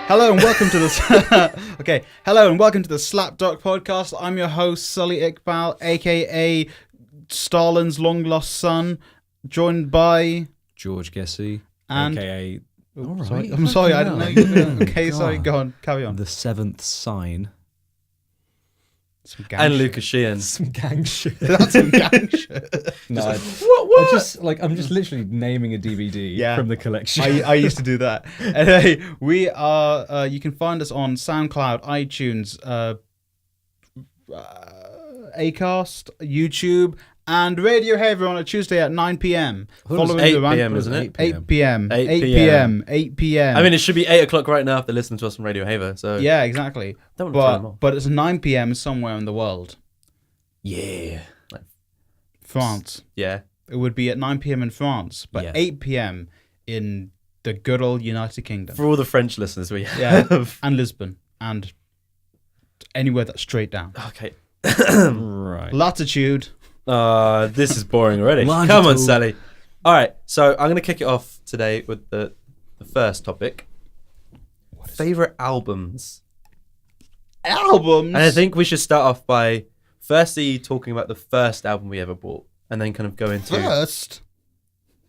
Hello and welcome to the Hello and welcome to the SlapDuck Podcast. I'm your host Sully Iqbal, aka Stalin's long lost son, joined by George Gessie, and aka. Sorry, I'm sorry, I didn't know you were going. Okay, sorry, go on, carry on. The Seventh Sign. And Luka Sheehan. Some gang shit. That's some gang shit. No, What? I'm just literally naming a DVD from the collection. I used to do that. Anyway, we are. You can find us on SoundCloud, iTunes, Acast, YouTube, and Radio Haver on a Tuesday at 9 p.m. Following 8 p.m., isn't it? 8 p.m. 8 p.m. 8 p.m. I mean, it should be 8 o'clock right now if they're listening to us on Radio Haver. So yeah, exactly. Don't want to turn them off. But it's 9 p.m. somewhere in the world. Yeah. Like France. Yeah. It would be at 9 p.m. in France, but Yeah. 8 p.m. in the good old United Kingdom. For all the French listeners we Yeah, have. and Lisbon, and anywhere that's straight down. Okay. Right. Latitude. This is boring already. Longitude. Come on, Sally. All right, so I'm going to kick it off today with the first topic. Favorite albums. Albums. And I think we should start off by firstly talking about the first album we ever bought, and then kind of go into First.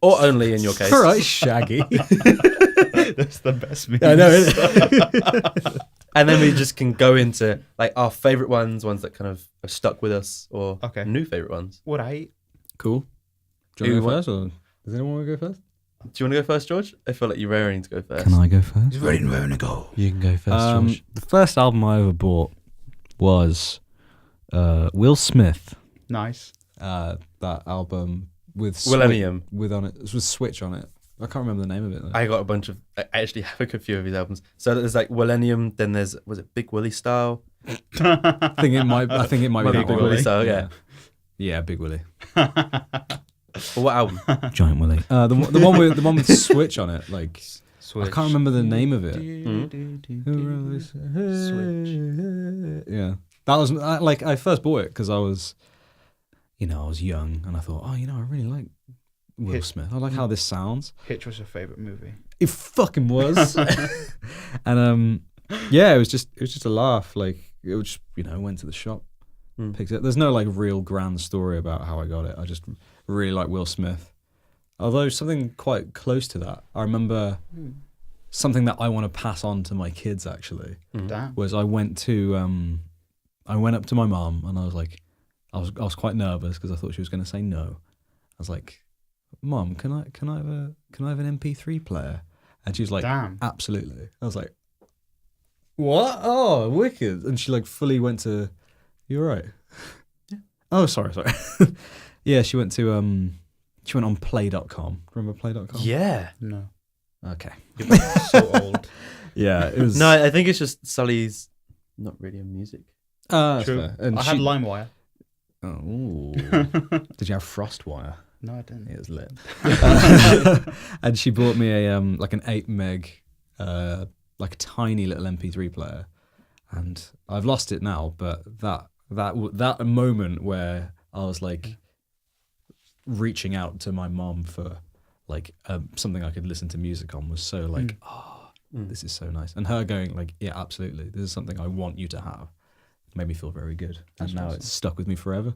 or only in your case. All right, Shaggy. That's the best meme. I know, isn't it? And then we just can go into like our favorite ones that kind of are stuck with us, or Okay. new favorite ones. What I eat. Cool. Do you want to go first, or does anyone want to go first? Do you want to go first, George? I feel like you're raring to go first. Can I go first? He's ready to go. You can go first, George. The first album I ever bought was Will Smith. Nice. That album with Millennium. with on it. It was Switch on it. I can't remember the name of it though. I got a bunch of. I actually have a good few of his albums. So there's like Millennium. Then there's was it Big Willie Style? I think it might be Big that one. Willie Style. Yeah. Yeah, Big Willie. But what album? Giant Willie. The one with Switch on it. Like Switch. I can't remember the name of it. Switch. Yeah, that was like I first bought it because I was young and I thought, I really like Will Smith. I like how this sounds. Hitch was your favorite movie. It fucking was. And yeah, it was just a laugh. Like it was just, went to the shop, picked it. There's no like real grand story about how I got it. I just really like Will Smith. Although something quite close to that, I remember something that I want to pass on to my kids actually. Damn. Was I went up to my mum and I was like, I was quite nervous because I thought she was going to say no. I was like, Mum, can I have an MP3 player? And she was like, Damn. Absolutely. I was like, what? Oh, wicked. And she like fully went to, you're right. Yeah. Oh, sorry. Yeah, she went on play.com. Remember play.com? Yeah. No. Okay. You're so old. Yeah, it was. No, I think it's just Sully's not really a music. True. And I had LimeWire. Oh. Did you have FrostWire? No, I didn't. It was lit. And she bought me a like an 8 meg, like a tiny little MP3 player, and I've lost it now. But that moment where I was like reaching out to my mom for like something I could listen to music on was so like, this is so nice, and her going like, yeah, absolutely, this is something I want you to have. It made me feel very good, and now it's stuck with me forever.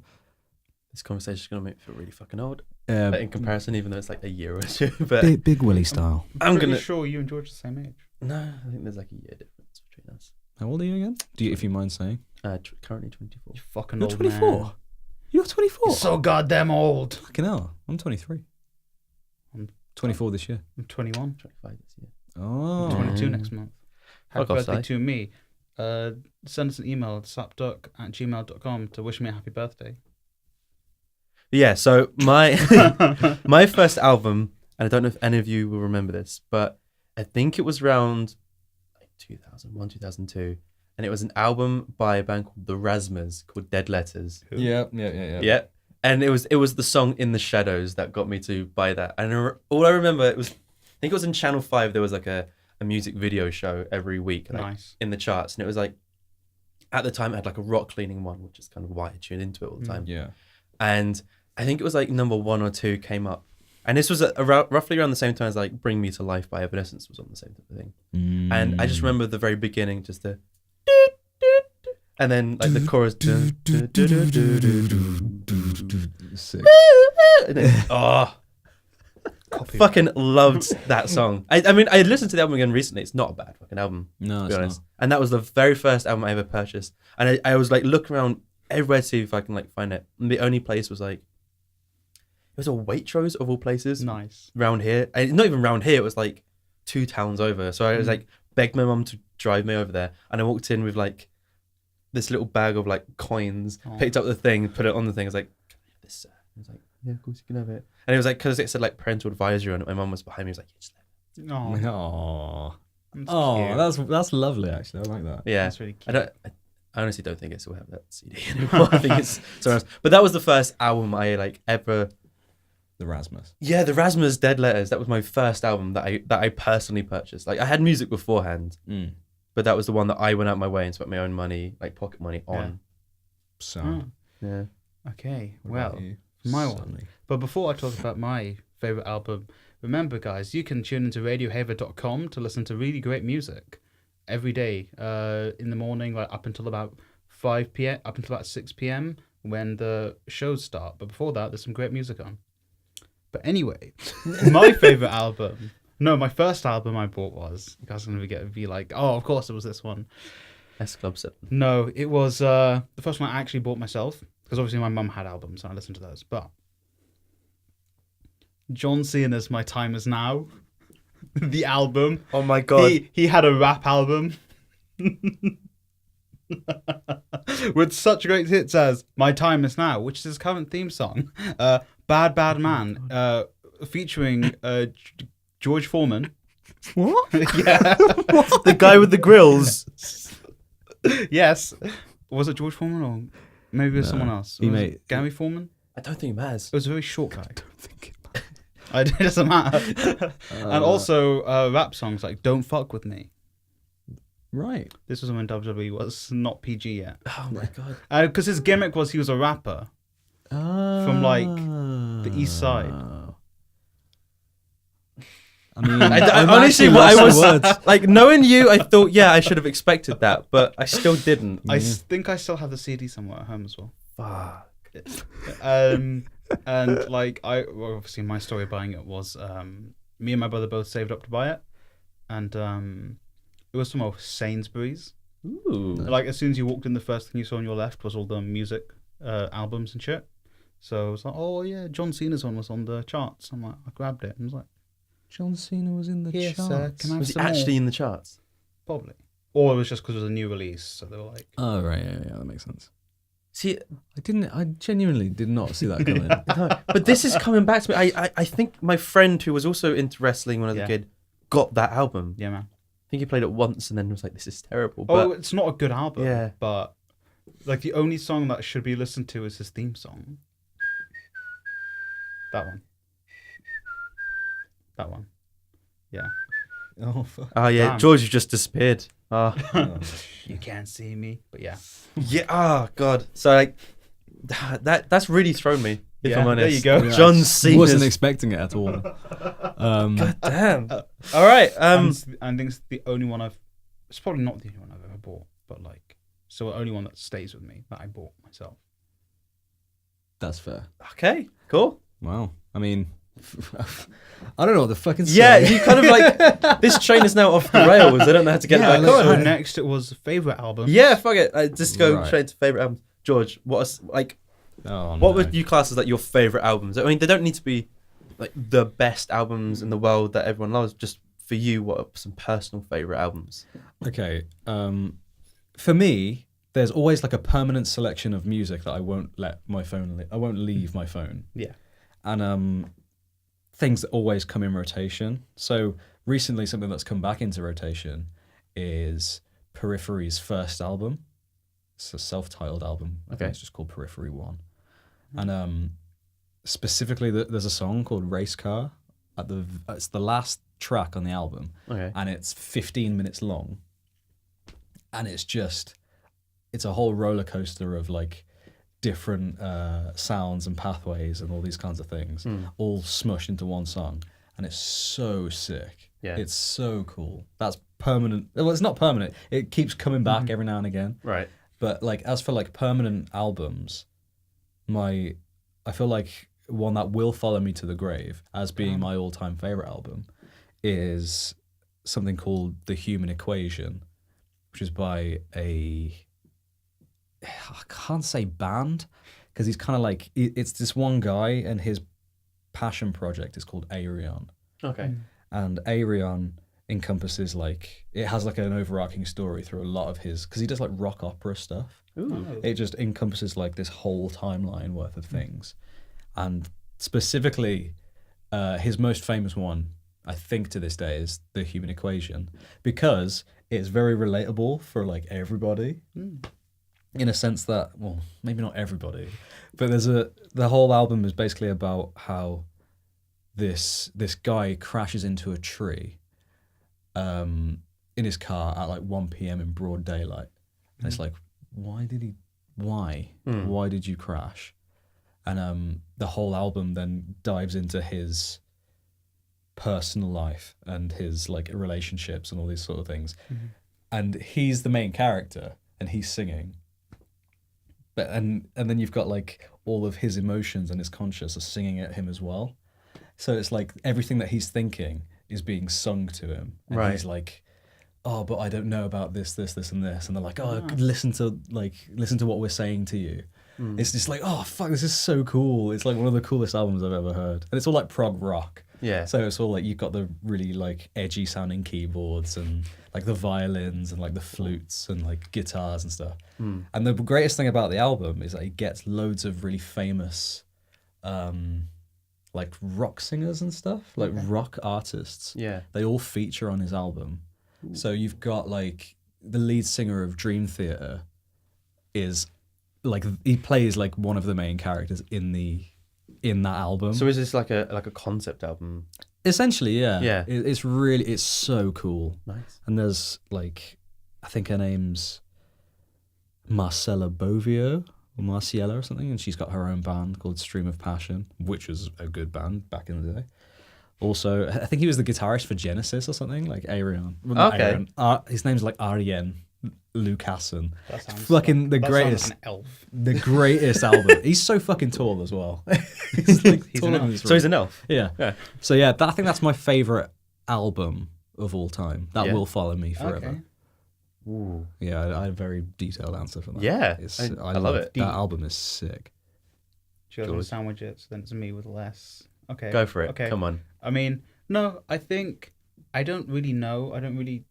This conversation is going to make me feel really fucking old. In comparison, even though it's like a year or two. But Big Willie style. I'm pretty sure you and George are the same age. No, I think there's like a year difference between us. How old are you again? If you mind saying? Currently 24. You fucking You're old 24. man. You're 24. You're so goddamn old. Fucking hell. I'm 23. I'm 24 this year. I'm 21. 25 this year. Oh. I'm 22 next month. Happy Fuck off, birthday Si. to me. Send us an email at slapduck@gmail.com to wish me a happy birthday. Yeah, so my my first album, and I don't know if any of you will remember this, but I think it was around like 2001, 2002, and it was an album by a band called The Rasmus called Dead Letters. Yeah. Yeah, and it was the song In the Shadows that got me to buy that. And all I remember, I think it was in Channel 5, there was like a music video show every week, like, Nice. in the charts, and it was like, at the time it had like a rock cleaning one, which is kind of why I tuned into it all the time. Yeah. And I think it was like number 1 or 2 came up And this was roughly around the same time as like Bring Me to Life by Evanescence was on the same type of thing. And I just remember the very beginning, just the and then like the chorus. Sick. Oh, fucking loved that song. I mean, I listened to the album again recently. It's not a bad fucking album, No, to it's be honest. not. And that was the very first album I ever purchased. And I was like looking around everywhere to see if I can like find it. And the only place was like, it was a Waitrose of all places. Nice. Round here. And not even round here. It was like 2 towns over. So I was like, begged my mum to drive me over there. And I walked in with like this little bag of like coins, picked up the thing, put it on the thing. I was like, can I have this, sir? I was like, yeah, of course you can have it. And it was like, because it said like parental advisory on it. My mum was behind me. She was like, yeah, just let it. Oh, That's cute. that's lovely. Actually, I like that. Yeah. That's really cute. I honestly don't think I still have that CD anymore. I think it's somewhere else. But that was the first album I like ever. The Rasmus. Yeah, the Rasmus Dead Letters. That was my first album that I personally purchased. Like I had music beforehand, but that was the one that I went out my way and spent my own money, like pocket money on. So, Yeah. Okay, what well, about you, my one. Sully? But before I talk about my favourite album, remember, guys, you can tune into radiohaver.com to listen to really great music every day in the morning, like up until about 5 p.m., up until about 6 p.m. when the shows start. But before that, there's some great music on. But anyway, my favourite album, no, my first album I bought was, you guys are going to be like, oh, of course it was this one. S Club 7. No, it was the first one I actually bought myself, because obviously my mum had albums and I listened to those. But John Cena's My Time Is Now, the album. Oh my god. He had a rap album with such great hits as My Time Is Now, which is his current theme song, Bad Bad Man, featuring George Foreman. What? Yeah. The guy with the grills. Yes. Was it George Foreman or maybe it was someone else? He Was made- it Gary Foreman? I don't think it matters. It was a very short guy. don't think It doesn't matter. And also rap songs like Don't Fuck With Me. Right. This was when WWE was not PG yet. Oh my god. Because his gimmick was he was a rapper. From, like, the East Side. I mean, I honestly, I was like, knowing you, I thought, yeah, I should have expected that, but I still didn't. I think I still have the CD somewhere at home as well. Fuck. And like well, obviously my story of buying it was me and my brother both saved up to buy it, and it was from Sainsbury's. Ooh. Like as soon as you walked in, the first thing you saw on your left was all the music albums and shit. So it was like, oh yeah, John Cena's one was on the charts. I'm like, I grabbed it and was like, John Cena was in the Yes, charts. sir. Can I have Was he some actually more? in the charts? Probably, or it was just because it was a new release, so they were like, Oh right, yeah, that makes sense. See, I genuinely did not see that coming. no, but this is coming back to me. I think my friend who was also into wrestling when I was a kid got that album. yeah, man. I think he played it once and then was like, this is terrible. But Oh, it's not a good album. Yeah. But like the only song that should be listened to is his theme song. That one. That one. Yeah. Oh fuck. oh yeah, Damn. George just disappeared. Oh. You can't see me, but yeah. Yeah. Oh god. So like that's really thrown me. If Yeah, I'm there honest. you go. Yeah, John I Cena. wasn't expecting it at all. God damn. All right. And I think it's the only one it's probably not the only one I've ever bought, but like, so the only one that stays with me that I bought myself. That's fair. Okay. Cool. Wow. I mean, I don't know what the fucking Yeah, you kind of like this train is now off the rails. I don't know how to get Yeah, it back like, So on. next it was favorite album. Yeah, fuck it. Just go Right. straight to favorite albums. George, what Oh, what no. would you class as like your favorite albums? I mean, they don't need to be like the best albums in the world that everyone loves. Just for you, what are some personal favorite albums? Okay. For me, there's always like a permanent selection of music that I won't let my phone. I won't leave my phone. Yeah. And things that always come in rotation. So recently, something that's come back into rotation is Periphery's first album. It's a self-titled album. I think Okay. it's just called Periphery 1. And specifically, there's a song called Race Car. It's the last track on the album, Okay. and it's 15 minutes long. And it's a whole roller coaster of like different sounds and pathways and all these kinds of things, all smushed into one song, and it's so sick. Yeah. It's so cool. That's permanent. Well, it's not permanent. It keeps coming back every now and again. Right. But like, as for like permanent albums, I feel like one that will follow me to the grave as being my all-time favorite album is something called The Human Equation, which is by I can't say band, because he's kind of like, it's this one guy, and his passion project is called Aerion. Okay. And Aerion encompasses like, it has like an overarching story through a lot of his, because he does like rock opera stuff. Ooh. It just encompasses like this whole timeline worth of things. And specifically, his most famous one, I think to this day, is The Human Equation, because it's very relatable for like everybody. In a sense that, well, maybe not everybody, but the whole album is basically about how this guy crashes into a tree in his car at like 1 p.m. in broad daylight. And it's like, why did you crash? And the whole album then dives into his personal life and his like relationships and all these sort of things. And he's the main character and he's singing. But and then you've got like all of his emotions and his conscience are singing at him as well. So it's like everything that he's thinking is being sung to him. And he's like, oh, but I don't know about this, and this. And they're like, oh, listen to what we're saying to you. It's just like, oh, fuck, this is so cool. It's like one of the coolest albums I've ever heard. And it's all like prog rock. Yeah. So it's all like, you've got the really like edgy sounding keyboards and like the violins and like the flutes and like guitars and stuff. And the greatest thing about the album is that it gets loads of really famous like rock singers and stuff, like rock artists. Yeah. They all feature on his album. So you've got like the lead singer of Dream Theater is like, he plays like one of the main characters in that album. So is this like a concept album? Essentially, yeah. Yeah. It's so cool. Nice. And there's like, I think her name's Marcella Bovio or Marciella or something, and she's got her own band called Stream of Passion, which was a good band back in the day. Also, I think he was the guitarist for Genesis or something, like Aerion. Well, not Okay. Aerion. His name's like Arjen Lucassen. That sounds Fucking the that sounds greatest. like an elf. The greatest album. He's so fucking tall as well. He's like He's taller an than elf. this So he's room. an elf. Yeah. Yeah. So yeah, I think that's my favorite album of all time. That Yeah. will follow me forever. Okay. Ooh. Yeah, I had a very detailed answer for that. Yeah, I love it. That album is sick. She goes Good. with sandwich it, so then it's me with less. Okay. Go for it. Okay. Come on. I mean, no, I think I don't really know. I don't really,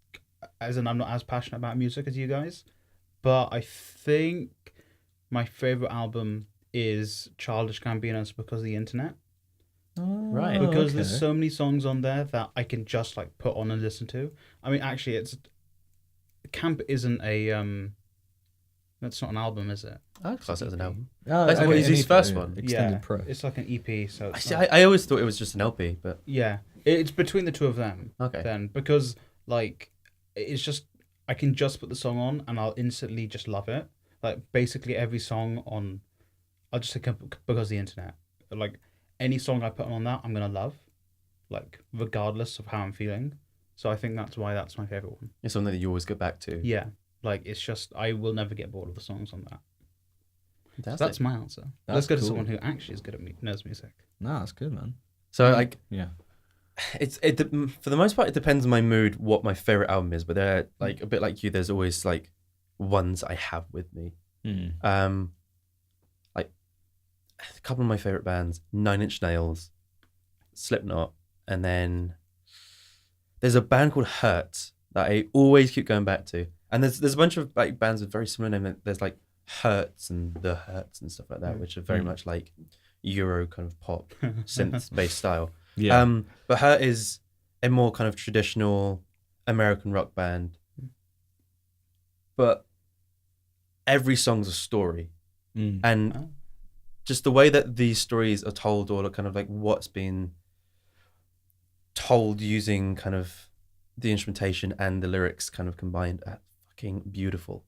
as in, I'm not as passionate about music as you guys, but I think my favorite album is Childish Gambino's Because of the Internet. Right. Because there's so many songs on there that I can just like put on and listen to. I mean, actually, Camp isn't a that's not an album, is it? I class it as an album. That's It's his first one. Extended Yeah, pro. it's like an EP. So I it's see. not- I always thought it was just an LP, but yeah, it's between the two of them. okay. Then because like it's just I can just put the song on and I'll instantly just love it. Like basically every song on, I'll just say Because of the Internet. Like any song I put on that, I'm gonna love, like regardless of how I'm feeling. So I think that's why that's my favorite one. It's something that you always go back to. Yeah, like it's just I will never get bored of the songs on that. So Fantastic. that's my answer. That's Let's go to cool. someone who actually is good at knows music. Nah, that's good, man. So like, Yeah. for the most part, it depends on my mood what my favorite album is. But they're like a bit like you. There's always like ones I have with me. Like a couple of my favorite bands: 9 Inch Nails, Slipknot, and then there's a band called Hurt that I always keep going back to. And there's a bunch of like bands with very similar names. There's like Hurts and The Hurts and stuff like that, which are very much like Euro kind of pop synth based style. Yeah. But Hurt is a more kind of traditional American rock band. But every song's a story. And just the way that these stories are told, or kind of like what's been told using kind of the instrumentation and the lyrics kind of combined, are fucking beautiful.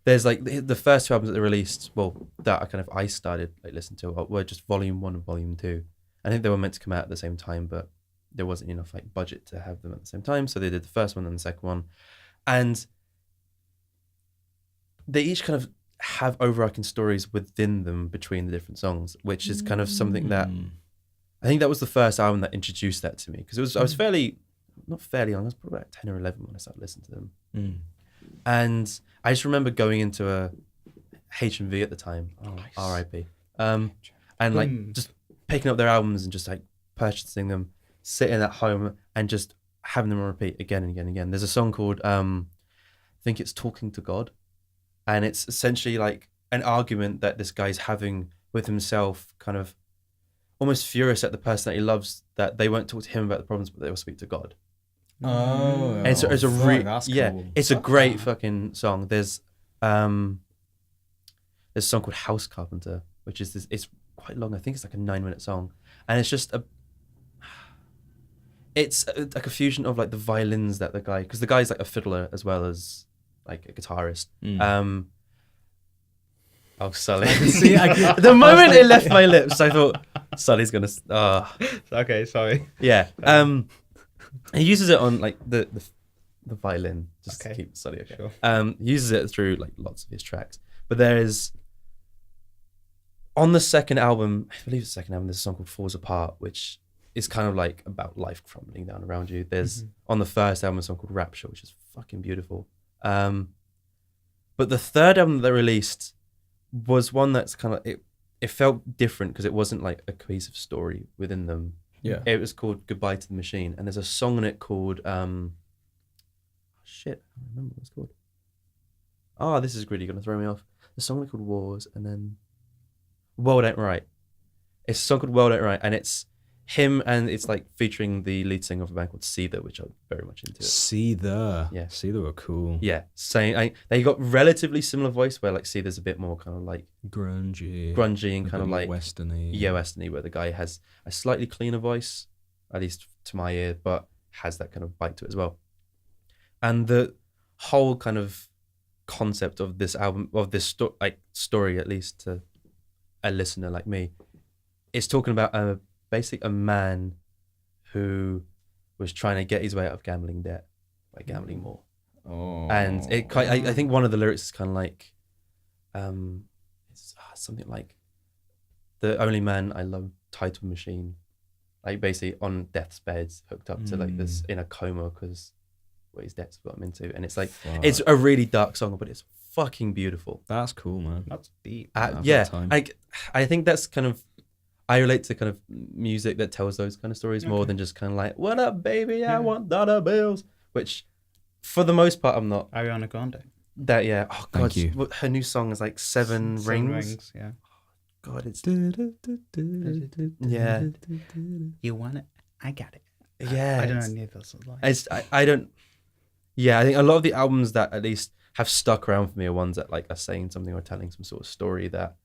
there's like the first 2 albums that they released, well, that I started like listening to were just Volume 1 and Volume 2. I think they were meant to come out at the same time, but there wasn't enough like budget to have them at the same time, so they did the first one and the second one, and they each kind of have overarching stories within them between the different songs, which is kind of something that I think that was the first album that introduced that to me, because I was not fairly young, I was probably about 10 or 11 when I started listening to them. And I just remember going into a H&V at the time, R.I.P. And like just picking up their albums and just like purchasing them, sitting at home and just having them on repeat again and again and again. There's a song called, I think it's Talking to God. And it's essentially like an argument that this guy's having with himself, kind of almost furious at the person that he loves, that they won't talk to him about the problems, but they will speak to God. Oh, and it's a that's yeah, cool. it's a great fucking song. There's a song called House Carpenter, which is this. It's quite long. I think it's like a 9-minute song, and it's just like a fusion of like the violins that the guy, because the guy's like a fiddler as well as like a guitarist. Oh, Sully! The moment it left my lips, I thought Sully's gonna. Okay, sorry. Yeah. He uses it on like the violin just to keep Sully okay. Sure. He uses it through like lots of his tracks. But there is on the second album, I believe it's the second album, there's a song called Falls Apart, which is kind of like about life crumbling down around you. There's on the first album a song called Rapture, which is fucking beautiful. But the third album that they released was one that's kind of it felt different because it wasn't like a cohesive story within them. Yeah. It was called Goodbye to the Machine, and there's a song in it called I don't remember what it's called. Oh, this is really gonna throw me off. The song called Wars, and then World Ain't Right. It's a song called World Ain't Right, and it's him, and it's like featuring the lead singer of a band called Cena, which I'm very much into. Cena. Yeah. Cena were cool. Yeah. They got relatively similar voice, where like Cena's a bit more kind of like Grungy and kind of like westerny. Yeah, westerny, where the guy has a slightly cleaner voice, at least to my ear, but has that kind of bite to it as well. And the whole kind of concept of this album, of this story, at least to a listener like me, is talking about basically a man who was trying to get his way out of gambling debt by gambling more. Oh. And I think one of the lyrics is kind of like, it's something like, the only man I love tied to a machine, like basically on death's bed, hooked up to like this in a coma because what his debts got him into. And it's like, it's a really dark song, but it's fucking beautiful. That's cool, man. That's deep. Yeah, I think that's kind of, I relate to kind of music that tells those kind of stories more than just kind of like, what up, baby? I want dollar bills. Which, for the most part, I'm not. Ariana Grande. That, yeah. Oh, God. Thank you. Her new song is like Seven Rings. Yeah. God, it's. Yeah. You want it? I got it. Yeah. I don't know any of those lines. I don't. Yeah, I think a lot of the albums that at least have stuck around for me are ones that like are saying something or telling some sort of story that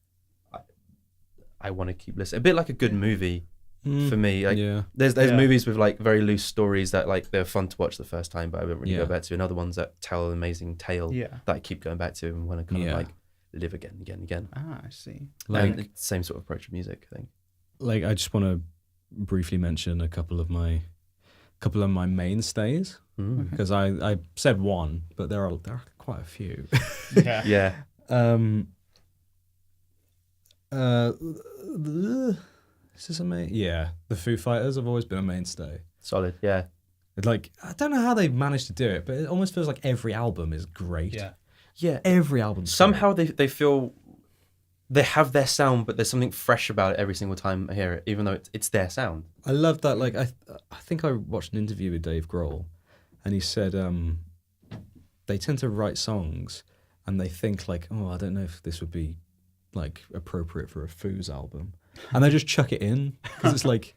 I want to keep listening. A bit like a good movie for me. Like, there's movies with like very loose stories that like they're fun to watch the first time, but I don't really go back to. And other ones that tell an amazing tale that I keep going back to and want to kind of like live again and again and again. Ah, I see. Like, and same sort of approach with music, I think. Like, I just want to briefly mention a couple of my mainstays, because I said one, but there are quite a few. Yeah. Is this a main? Yeah, the Foo Fighters have always been a mainstay. Solid, yeah. Like, I don't know how they've managed to do it, but it almost feels like every album is great. Yeah. Every album. Somehow they feel they have their sound, but there's something fresh about it every single time I hear it, even though it's their sound. I love that. Like, I think I watched an interview with Dave Grohl, and he said they tend to write songs, and they think like, oh, I don't know if this would be like appropriate for a Foos album, and they just chuck it in because it's like,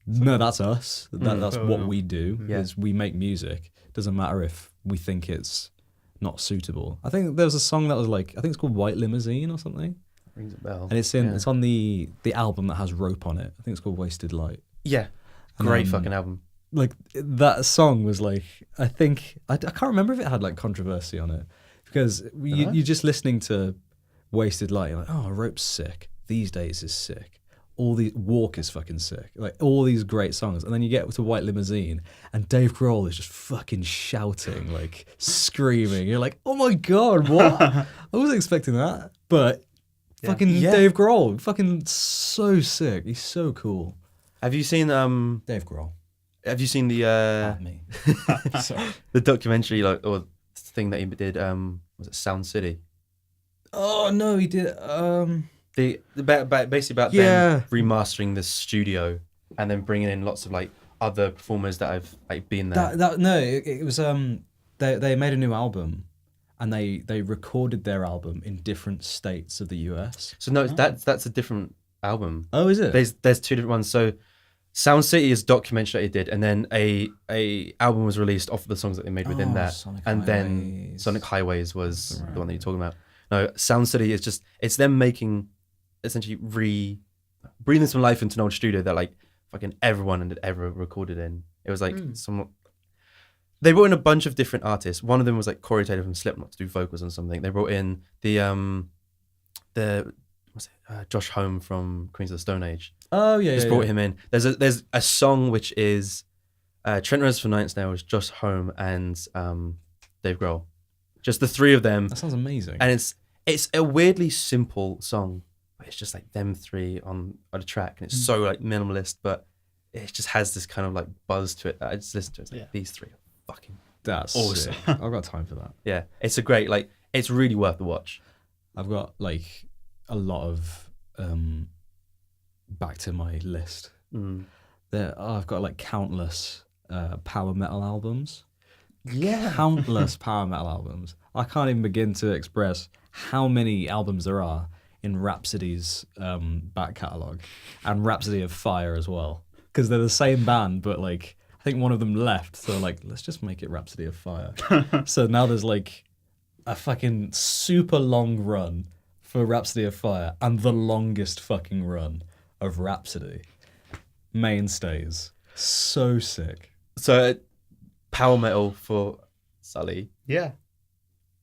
no, that's us. That's what we do. Is we make music. Doesn't matter if we think it's not suitable. I think there was a song that was like, I think it's called White Limousine or something. Rings a bell. And it's on the album that has Rope on it. I think it's called Wasted Light. Yeah. Great fucking album. Like, that song was like, I can't remember if it had like controversy on it, Because you're just listening to Wasted Light. You're like, oh, Rope's sick. These Days is sick. All the Walk is fucking sick. Like all these great songs, and then you get to White Limousine, and Dave Grohl is just fucking shouting, like screaming. You're like, oh my god, what? I wasn't expecting that, but fucking Dave Grohl, fucking so sick. He's so cool. Have you seen Dave Grohl? Have you seen the At me. Sorry. the documentary or thing that he did? Was it Sound City? Oh no, he did. Basically about them remastering the studio and then bringing in lots of like other performers that have like been there. It was they made a new album, and they recorded their album in different states of the US. So no, that's a different album. Oh, is it? There's two different ones. So Sound City is documentary that he did, and then a album was released off of the songs that they made within that, then Sonic Highways was the one that you're talking about. No, Sound City is just it's them making. Essentially breathing some life into an old studio that like fucking everyone had ever recorded in. It was like they brought in a bunch of different artists. One of them was like Corey Taylor from Slipknot to do vocals on something. They brought in Josh Homme from Queens of the Stone Age. Oh yeah, just brought him in. There's a song which is Trent Reznor from Nine Inch Nails, Josh Homme, and Dave Grohl. Just the three of them. That sounds amazing. And it's a weirdly simple song. It's just like them three on a track, and it's so like minimalist, but it just has this kind of like buzz to it that I just listen to. It's like these three are fucking awesome. Sick. I've got time for that. Yeah, it's a great it's really worth the watch. I've got like a lot of back to my list. I've got like countless power metal albums. Yeah, countless power metal albums. I can't even begin to express how many albums there are in Rhapsody's back catalogue, and Rhapsody of Fire as well, because they're the same band, but like I think one of them left, so like let's just make it Rhapsody of Fire. So now there's like a fucking super long run for Rhapsody of Fire and the longest fucking run of Rhapsody. Mainstays, so sick. So power metal for Sully. Yeah.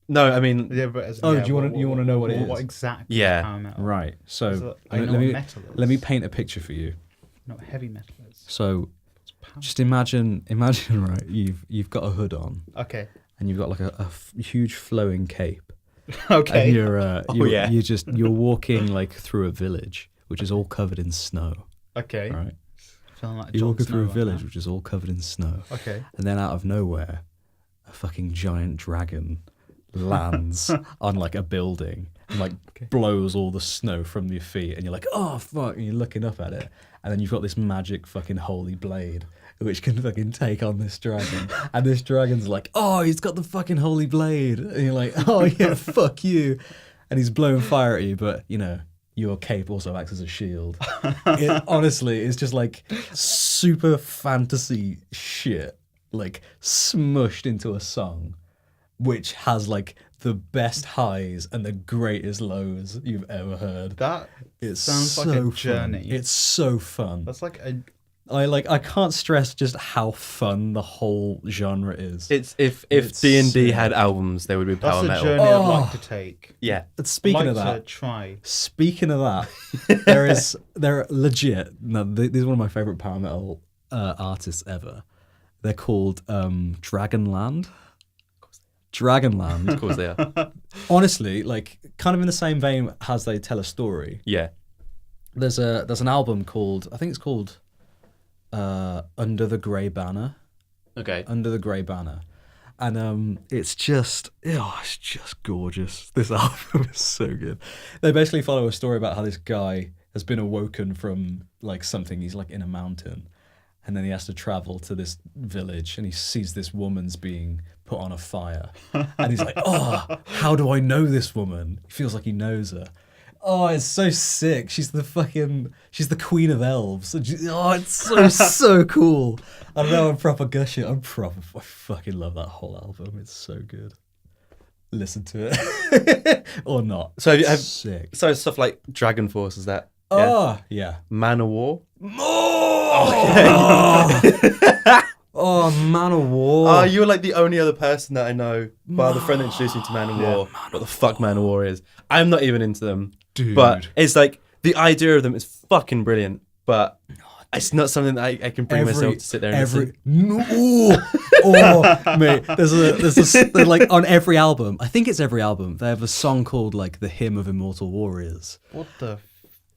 No, I mean... Yeah, but do you want to know what it is? What exactly is power metal? Right, so let me paint a picture for you. Not heavy metal is. So just imagine right, you've got a hood on. Okay. And you've got like a huge flowing cape. Okay. And you're walking like through a village, which is all covered in snow. Okay. Right? Feeling like you're walking through a like village, that. which is all covered in snow. Okay. And then out of nowhere, a fucking giant dragon lands on like a building and like blows all the snow from your feet, and you're like, oh fuck, and you're looking up at it, and then you've got this magic fucking holy blade which can fucking take on this dragon, and this dragon's like, oh, he's got the fucking holy blade, and you're like, oh yeah, fuck you, and he's blowing fire at you, but you know your cape also acts as a shield. Honestly, it's just like super fantasy shit, like smushed into a song which has like the best highs and the greatest lows you've ever heard. That sounds so like a fun. journey. It's so fun. That's like a... I can't stress just how fun the whole genre is. It's if D&D had albums, they would be power That's metal. a journey I'd like to take. Yeah. Speaking of that, they're legit. No, these are one of my favorite power metal artists ever. They're called Dragonland. Dragonland. Of course they are. Honestly, like kind of in the same vein as they tell a story. Yeah. There's an album called, I think it's called Under the Grey Banner. Okay. Under the Grey Banner. And it's just gorgeous. This album is so good. They basically follow a story about how this guy has been awoken from like something. He's like in a mountain, and then he has to travel to this village, and he sees this woman's being put on a fire, and he's like, oh, how do I know this woman? He feels like he knows her. Oh, it's so sick. She's the queen of elves. It's so cool. I know I'm proper gushing. I fucking love that whole album. It's so good. Listen to it. Or not. So sick. So stuff like Dragon Force, is that? Oh, yeah. Man of War? Oh, Oh, Man of War. Oh, you're like the only other person that I know, bar the friend that introduced me to Man of War. What the fuck Man of War is. I'm not even into them. Dude. But it's like, the idea of them is fucking brilliant. But it's not something that I can bring myself to sit there and listen. Mate, there's like on every album, I think it's every album, they have a song called like The Hymn of Immortal Warriors. What the?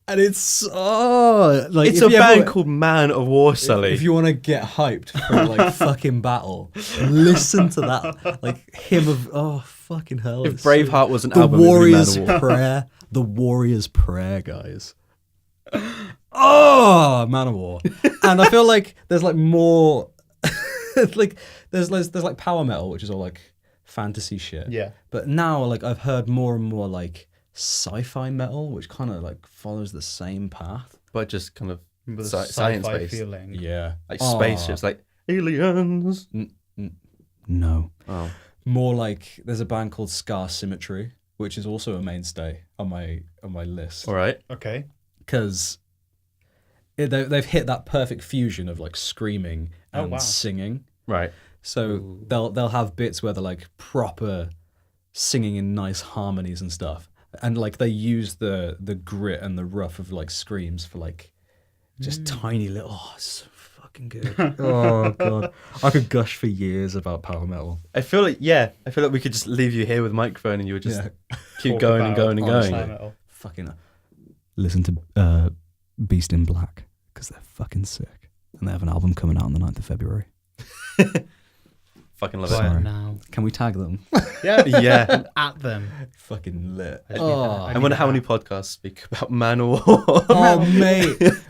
And it's like It's a band called Man of War, Sully. If you want to get hyped for like fucking battle, listen to that like hymn of fucking hell. If Braveheart was an the album, Warrior's it would be Man of War. Prayer, the Warrior's Prayer, guys. Oh, Man of War. And I feel like there's like more like there's like power metal, which is all like fantasy shit. Yeah. But now like I've heard more and more like sci-fi metal, which kind of like follows the same path. But just kind of With a science sci-fi based. feeling. Yeah. Like spaceships, like aliens. No. Oh. More like there's a band called Scar Symmetry, which is also a mainstay on my list. All right. Okay. Because they've hit that perfect fusion of like screaming and singing. Right. So they'll have bits where they're like proper singing in nice harmonies and stuff, and like they use the grit and the rough of like screams for like just tiny little. Oh, it's so fucking good. Oh god, I could gush for years about power metal. I feel like we could just leave you here with a microphone and you would just keep Talk going and about going and sci-fi going. metal. Fucking listen to Beast in Black because they're fucking sick, and they have an album coming out on the 9th of February. Fucking love Right it. Sorry. now. Can we tag them? Yeah. Yeah. At them. Fucking lit. I I wonder how many podcasts speak about Man of War. Oh,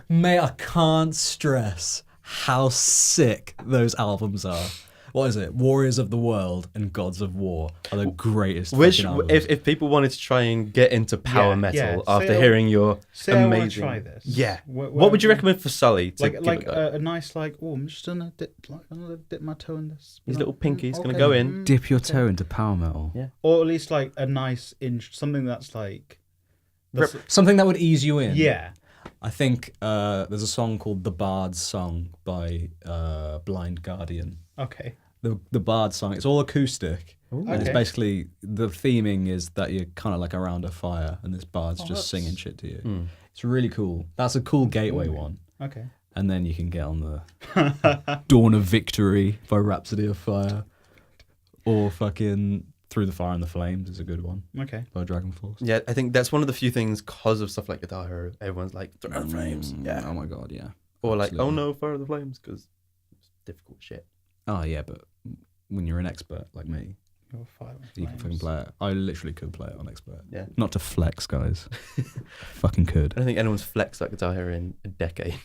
mate, I can't stress how sick those albums are. What is it? Warriors of the World and Gods of War are the greatest. Which, fucking albums. if people wanted to try and get into power metal after hearing your Say amazing, I want to try this. yeah, What what would you recommend for Sully to give like it a go? a nice like? Oh, I'm just gonna dip my toe in this. His little pinky's gonna okay. go in. Dip your toe into power metal. Yeah. Or at least like a nice something that's like. Something that would ease you in. Yeah. I think there's a song called The Bard's Song by Blind Guardian. Okay. The Bard song, it's all acoustic. And it's Okay. basically, the theming is that you're kind of like around a fire and this bard's just that's- singing shit to you. Mm. It's really cool. That's a cool gateway one. Okay. And then you can get on the Dawn of Victory by Rhapsody of Fire. Or fucking Through the Fire and the Flames is a good one Okay. by Dragon Force. Yeah, I think that's one of the few things because of stuff like Guitar Hero. Everyone's like, throw the flames. Yeah. Oh my god, yeah. Or like, Absolutely. oh no, fire the flames, because it's difficult shit. Oh yeah, but when you're an expert like me, You're fire and you can fucking flames. play it. I literally could play it on expert. Yeah. Not to flex, guys. Fucking could. I don't think anyone's flexed like Guitar Hero in a decade.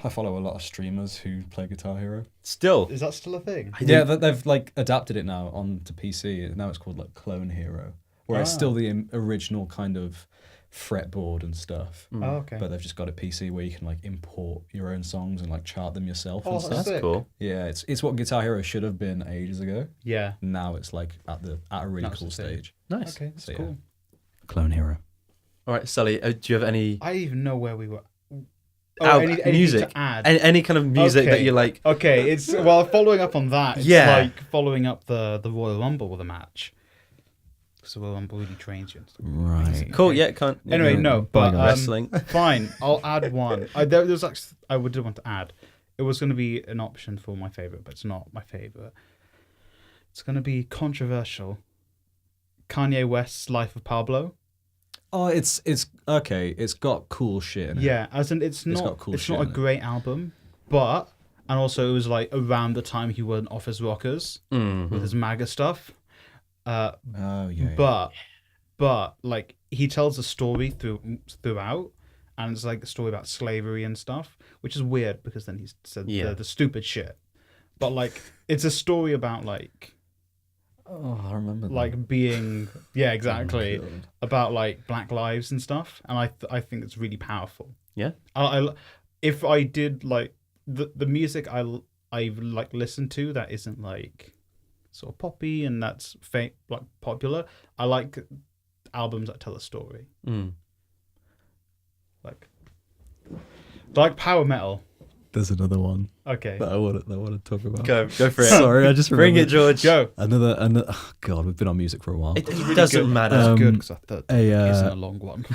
I follow a lot of streamers who play Guitar Hero. Still. Is that still a thing? Yeah, they've like adapted it now onto PC. Now it's called like Clone Hero, where it's still the original kind of fretboard and stuff. Oh, okay. But they've just got a PC where you can like import your own songs and like chart them yourself Oh, and that's stuff. That's sick. cool. Yeah, it's what Guitar Hero should have been ages ago. Yeah. Now it's like at a really That's cool the thing. stage. Nice. Okay, that's So, yeah. cool. Clone Hero. All right, Sully, do you have any I even know where we were. anything music to add. any kind of music that Okay. you like? Okay, it's following up on that. It's Yeah. like following up the Royal Rumble with a match. Because the Royal Rumble really trains you. And stuff. Right. Cool. Okay. Yeah, can't. Anyway, no, but wrestling. fine. I'll add one. There was actually I did want to add. It was going to be an option for my favorite, but it's not my favorite. It's going to be controversial. Kanye West's Life of Pablo. Oh, it's okay. It's got cool shit in it. Yeah, as in it's not got cool it's shit not a in it. great album, but and also it was like around the time he went off his rockers with his MAGA stuff. Oh yeah. But like he tells a story throughout, and it's like a story about slavery and stuff, which is weird because then he said the stupid shit. But like it's a story about like I remember. like being exactly Oh, God. about like Black lives and stuff, and I think it's really powerful. Yeah. I if I did like the music I like listen to that isn't like sort of poppy and that's like popular. I like albums that tell a story. Mm. Like power metal. There's another one Okay. that I want to talk about. Go for it. Sorry, I just Bring remembered. it, George. Go. Another. Oh God, we've been on music for a while. It Really doesn't good. matter. That's good because I thought a, it isn't a long one.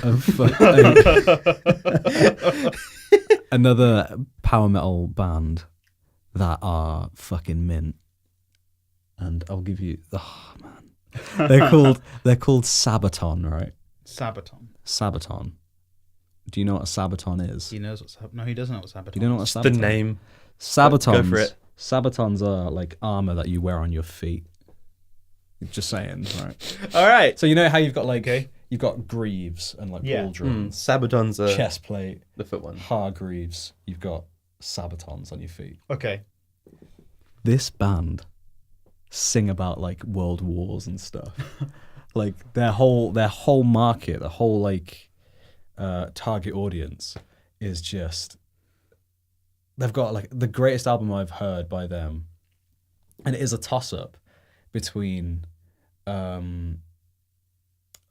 Another power metal band that are fucking mint, and I'll give you. Oh man, they're called Sabaton, right? Sabaton. Sabaton. Do you know what a Sabaton is? He knows what's No, he doesn't know what Sabaton. Do you know what a The Sabaton? name. Sabatons. Go for it. Sabatons are like armor that you wear on your feet. Just saying, right? All right. So you know how you've got like you've got greaves and like pauldrons, Sabaton's chest plate, the foot one. Hargreaves. You've got Sabatons on your feet. Okay. This band sing about like world wars and stuff. Like their whole market, the whole like target audience is just. They've got like the greatest album I've heard by them, and it is a toss-up between, oh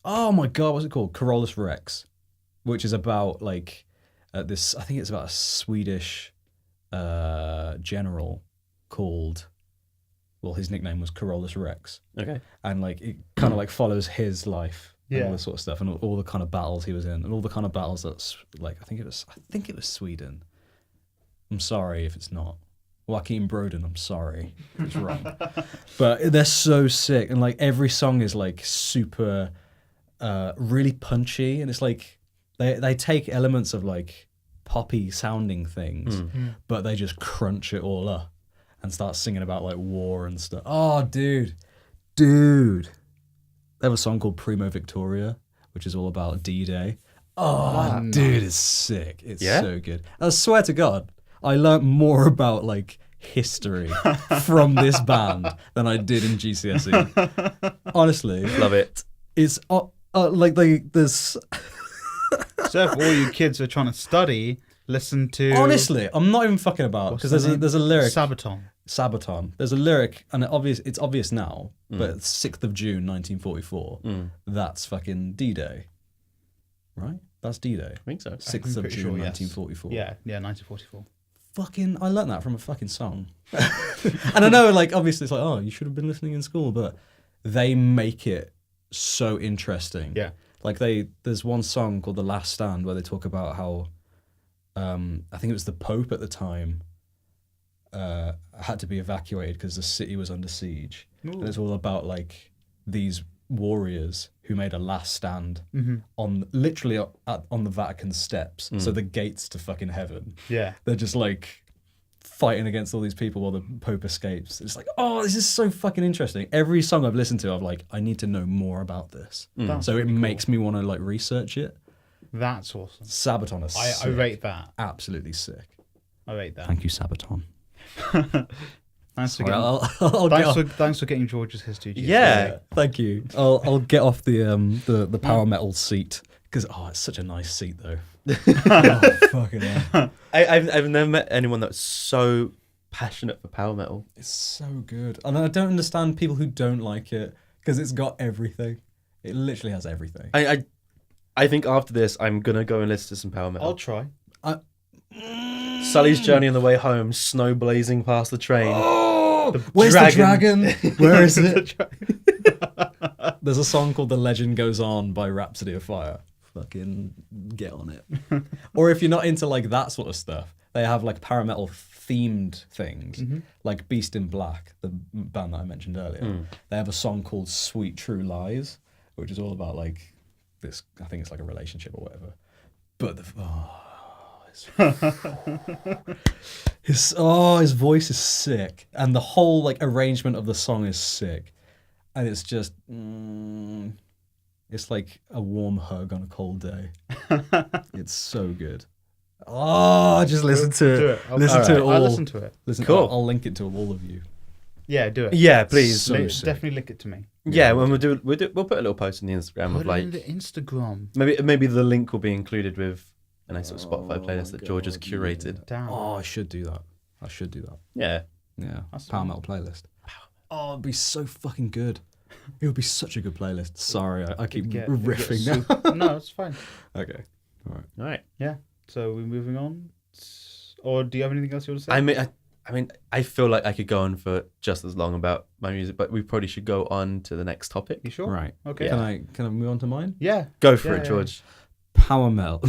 my God, what's it called? Carolus Rex, which is about like this. I think it's about a Swedish general called. Well, his nickname was Carolus Rex. Okay. And like it kind of like follows his life and Yeah. all this sort of stuff, and all the kind of battles he was in, and all the kind of battles that's like I think it was Sweden. I'm sorry if it's not. Joachim Broden, I'm sorry if it's wrong. But they're so sick, and like every song is like super really punchy, and it's like they take elements of like poppy sounding things, but they just crunch it all up and start singing about like war and stuff. Oh, dude. They have a song called Primo Victoria, which is all about D-Day. Oh, dude, it's sick. It's so good. I swear to God, I learnt more about like history from this band than I did in GCSE. Honestly, Love it. it's like there's. So if all you kids are trying to study, listen to. Honestly, I'm not even fucking about because there's a lyric. Sabaton. There's a lyric, and it's obvious now, but 6th of June 1944. That's fucking D-Day, right? That's D-Day. I think so. 6th of pretty June sure, yes. 1944. Yeah, 1944. Fucking, I learnt that from a fucking song. And I know, like, obviously it's like, oh, you should have been listening in school, but they make it so interesting. Yeah. Like there's one song called The Last Stand where they talk about how, I think it was the Pope at the time, had to be evacuated because the city was under siege. Ooh. And it's all about like these warriors who made a last stand on literally on the Vatican steps, so the gates to fucking heaven. Yeah. They're just like fighting against all these people while the Pope escapes. It's like, oh, this is so fucking interesting. Every song I've listened to, I'm like, I need to know more about this. That's So it really cool. makes me want to like research it. That's awesome. Sabaton is I sick. rate that. Absolutely sick. I rate that. Thank you, Sabaton. Thanks for Sorry, getting. I'll get off. Thanks for getting George's history. GCSE. Yeah. Thank you. I'll get off the power metal seat because it's such a nice seat though. Oh, fucking hell. I've never met anyone that's so passionate for power metal. It's so good, and I don't understand people who don't like it because it's got everything. It literally has everything. I think after this, I'm gonna go and listen to some power metal. I'll try. Sully's journey on the way home, snow blazing past the train. Oh, where's the dragon? Where is it? The There's a song called "The Legend Goes On" by Rhapsody of Fire. Fucking get on it. Or if you're not into like that sort of stuff, they have like power metal themed things, like Beast in Black, the band that I mentioned earlier. They have a song called "Sweet True Lies," which is all about like this. I think it's like a relationship or whatever. But his voice is sick, and the whole like arrangement of the song is sick, and it's just it's like a warm hug on a cold day. It's so good. Oh, just listen to it. Listen to it all. I'll listen to it. Cool. I'll link it to all of you. Yeah, do it. Yeah, please. So sick. Definitely link it to me. Yeah, when we'll put a little post on the Instagram Put of it in like the Instagram. maybe the link will be included with a nice little Spotify playlist that George has curated. Damn. Oh, I should do that. Yeah. Yeah, That's power fine. metal playlist. Oh, it'd be so fucking good. It would be such a good playlist. Sorry, I keep riffing now. No, it's fine. Okay. All right. All right. Yeah. So we're moving on. Or do you have anything else you want to say? I mean, I feel like I could go on for just as long about my music, but we probably should go on to the next topic. You sure? Right. Okay. Can I move on to mine? Yeah. Go for Yeah, it, yeah, George. Power Mel.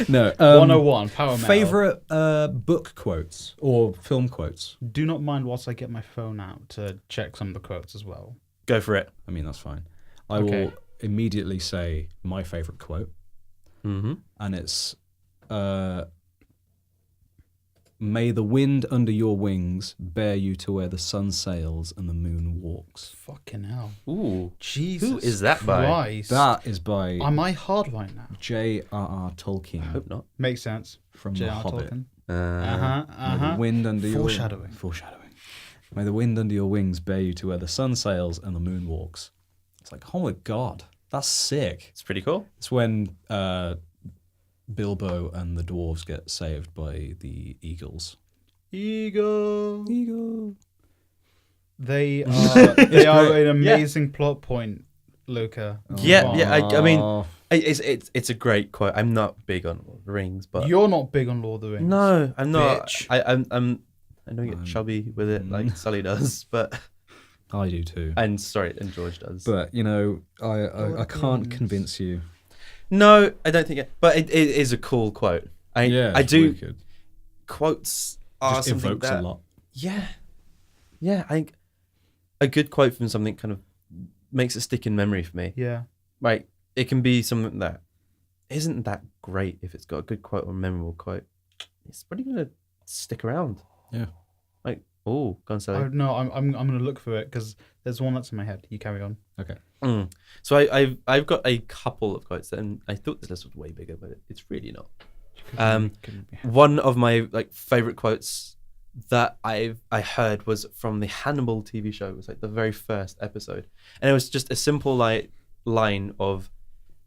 No. 101, Power Metal. Favorite book quotes or film quotes? Do not mind whilst I get my phone out to check some of the quotes as well. Go for it. I mean, that's fine. I Okay. will immediately say my favorite quote, Mm-hmm. and it's "May the wind under your wings bear you to where the sun sails and the moon walks." Fucking hell. Ooh. Jesus Who is that by? Christ. That is by Am I hard right now? J.R.R. I Tolkien hope not. Makes sense. from The J.R. Hobbit. Tolkien. May the wind under your Foreshadowing. Foreshadowing. May the wind under your wings bear you to where the sun sails and the moon walks. It's like, oh my god, that's sick. It's pretty cool. It's when Bilbo and the dwarves get saved by the eagles. Eagle. Eagle. They are an amazing plot point, Luka. Yeah, Come yeah. on. I mean, it's a great quote. I'm not big on Lord of the Rings, but You're not big on Lord of the Rings. no, I'm not. Bitch. I don't get chubby with it like Sully does, but I do too. and George does. But you know, I can't convince you. No, I don't think it. But it is a cool quote. I It's do. wicked. Quotes are Just something invokes that a lot. yeah. I think a good quote from something kind of makes it stick in memory for me. Yeah. Like it can be something that isn't that great if it's got a good quote or a memorable quote. It's probably gonna stick around. Yeah. Like oh, go on, Sally. No, I'm gonna look for it because there's one that's in my head. You carry on. Okay. So I've got a couple of quotes, and I thought this list was way bigger, but it's really not. One of my like favorite quotes that I heard was from the Hannibal TV show. It was like the very first episode, and it was just a simple line of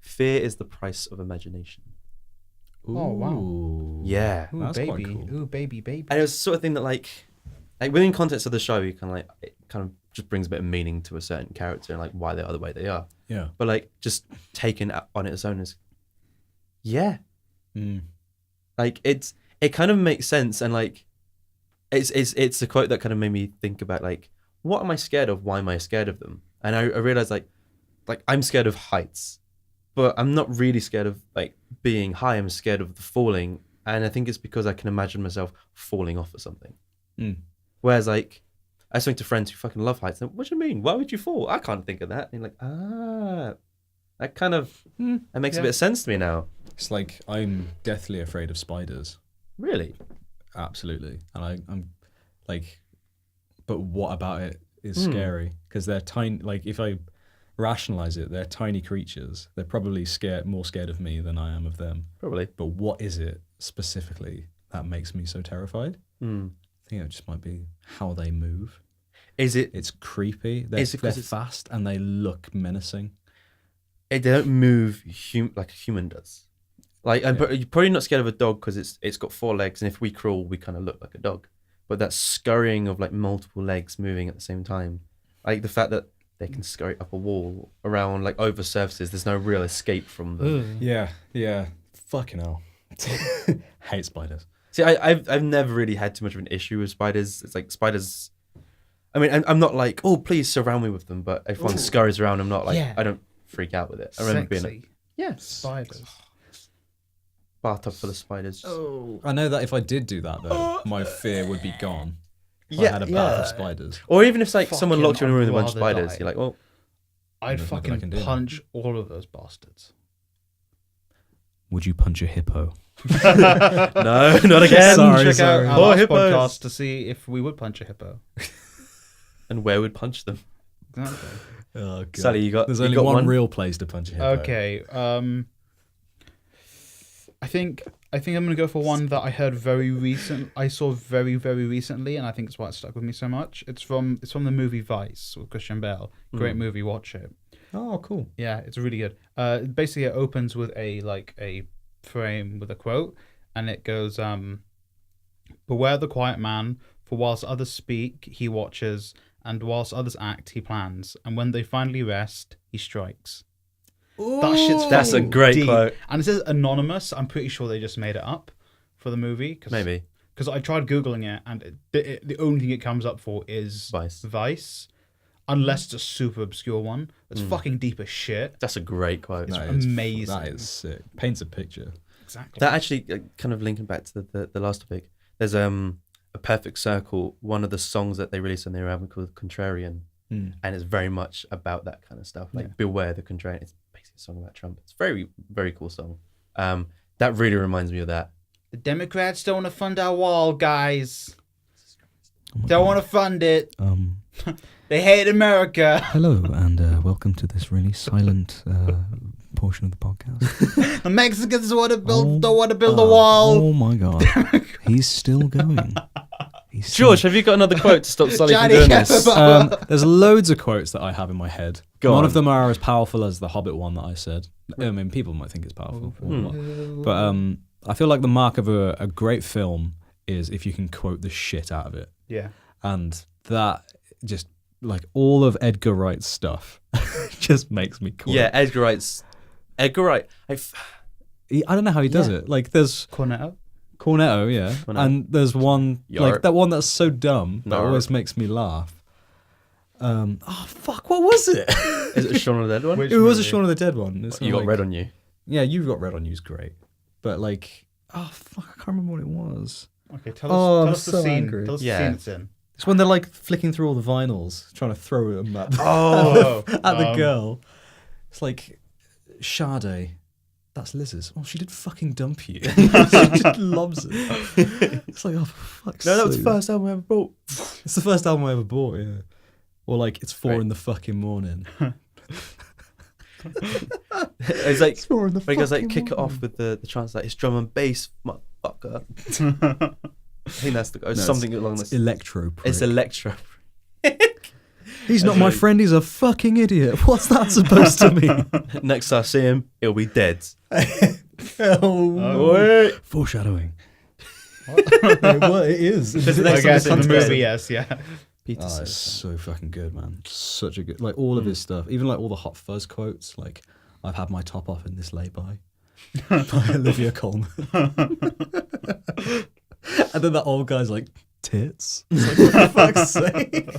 "Fear is the price of imagination." Oh, wow. Ooh. Yeah, Ooh, That's baby. quite cool. Ooh, baby. and it was the sort of thing that like within context of the show, you kind of like it kind of just brings a bit of meaning to a certain character and like why they are the way they are. Yeah. But like just taken on its own as yeah. Like it kind of makes sense, and like it's a quote that kind of made me think about like what am I scared of? Why am I scared of them? And I realized like I'm scared of heights, but I'm not really scared of like being high. I'm scared of the falling, and I think it's because I can imagine myself falling off of something. Whereas like I speak to friends who fucking love heights. And, what do you mean? Why would you fall? I can't think of that. And you're like that kind of that makes a bit of sense to me now. It's like I'm deathly afraid of spiders. Really? Absolutely. And I'm like, but what about it is scary? Because they're tiny. Like if I rationalize it, they're tiny creatures. They're probably more scared of me than I am of them. Probably. But what is it specifically that makes me so terrified? I think it just might be how they move. Is it? It's creepy. They're fast and they look menacing. They don't move like a human does. Like you're probably not scared of a dog because it's got 4 legs, and if we crawl, we kind of look like a dog. But that scurrying of like multiple legs moving at the same time, like the fact that they can scurry up a wall, around like over surfaces, there's no real escape from them. Yeah. Fucking hell. Hate spiders. See, I've never really had too much of an issue with spiders. It's like spiders. I mean, I'm not like, oh, please surround me with them. But if one scurries around, I'm not like, I don't freak out with it. I remember being like, spiders. Bathtub full of spiders. Oh, I know that if I did do that though, my fear would be gone. If I had a bath of spiders. Or even if like someone locked you in a room with a bunch of I'd rather spiders, die. you're like, well, I'd There's nothing I can fucking do. punch all of those bastards. Would you punch a hippo? no, not again. Sorry, Check sorry. out Or our last hippos. podcast to see if we would punch a hippo. And where would punch them? Exactly. Oh god. Sally, you got. There's you only got one real place to punch a hippo. Okay. I think I'm gonna go for one that I heard I saw very, very recently, and I think it's why it stuck with me so much. It's from the movie Vice with Christian Bale. Great movie, watch it. Oh, cool. Yeah, it's really good. Basically, it opens with a frame with a quote, and it goes, "Beware the quiet man, for whilst others speak, he watches, and whilst others act, he plans, and when they finally rest, he strikes." That shit's That's a fucking great deep. quote. And it says anonymous. I'm pretty sure they just made it up for the movie. Maybe. Because I tried Googling it, and the only thing it comes up for is Vice. Unless it's a super obscure one. It's fucking deep as shit. That's a great quote. It's amazing. That is sick. Paints a picture. Exactly. That actually, kind of linking back to the last topic, there's A Perfect Circle, one of the songs that they released on their album called Contrarian. And it's very much about that kind of stuff. Like, Beware the Contrarian. It's basically a song about Trump. It's a very, very cool song. That really reminds me of that. The Democrats don't want to fund our wall, guys. Don't want to fund it. They hate America. Hello, and welcome to this really silent portion of the podcast. The Mexicans don't want to build a wall. Oh my God. He's still going. George, have you got another quote to stop Sully from Johnny, doing this? There's loads of quotes that I have in my head. Go None on. of them are as powerful as the Hobbit one that I said. I mean, people might think it's powerful. But I feel like the mark of a great film is if you can quote the shit out of it. Yeah. And that just, like, all of Edgar Wright's stuff just makes me cool. Yeah, Edgar Wright. I don't know how he does it. Like, there's Cornetto, yeah. And there's one, like, that one that's so dumb that always makes me laugh. Oh, fuck, what was it? Is it Shaun of the Dead one? It was a Shaun of the Dead one. You got Red on You. Yeah, You've Got Red on You is great. But, like, oh, fuck, I can't remember what it was. Okay, tell us the scene. Angry. Tell us the scene it's in. It's when they're, like, flicking through all the vinyls, trying to throw them at, at the girl. It's like, Sade, that's Liz's. Oh, she did fucking dump you. She just loves it. It's like, oh, for fuck's sake. No, that was the first album I ever bought. It's the first album I ever bought, yeah. Or, like, it's 4 in the fucking morning. It's like, It's 4 in the he goes, like, fucking kick it morning. off with the chants, like, it's drum and bass, motherfucker. I think that's something along this. Electro. It's electro. He's not my friend, he's a fucking idiot. What's that supposed to mean? Next time I see him, he'll be dead. Wait. Foreshadowing. Well, it is. Because I guess in the movie, yes, yeah. Peter Oh, it's so fucking good, man. Such a good, like, all of his stuff, even like all the Hot Fuzz quotes, like, I've had my top off in this lay-by by Olivia Colman. And then that old guy's like, tits. It's like, for fuck's sake.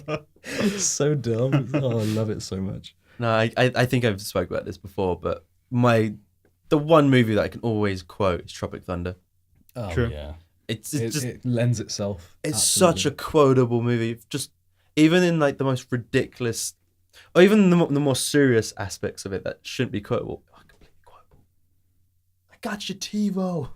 It's so dumb. Oh, I love it so much. No, I think I've spoke about this before, but the one movie that I can always quote is Tropic Thunder. Oh, True. yeah. It lends itself. It's such a quotable movie. Just even in like the most ridiculous, or even the more serious aspects of it that shouldn't be quotable. Oh, completely quotable. I got you, TiVo.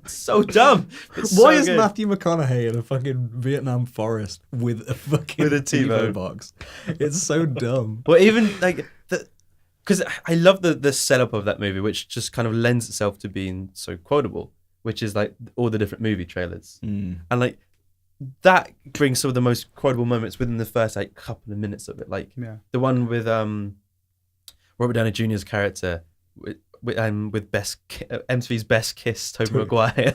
So dumb. Why is Matthew McConaughey in a fucking Vietnam forest with a fucking TiVo box? It's so dumb. Well, even like because I love the setup of that movie, which just kind of lends itself to being so quotable, which is like all the different movie trailers, and like that brings some of the most quotable moments within the first like couple of minutes of it. Like the one with Robert Downey Jr.'s character with MTV's Best Kiss, Tobey Maguire,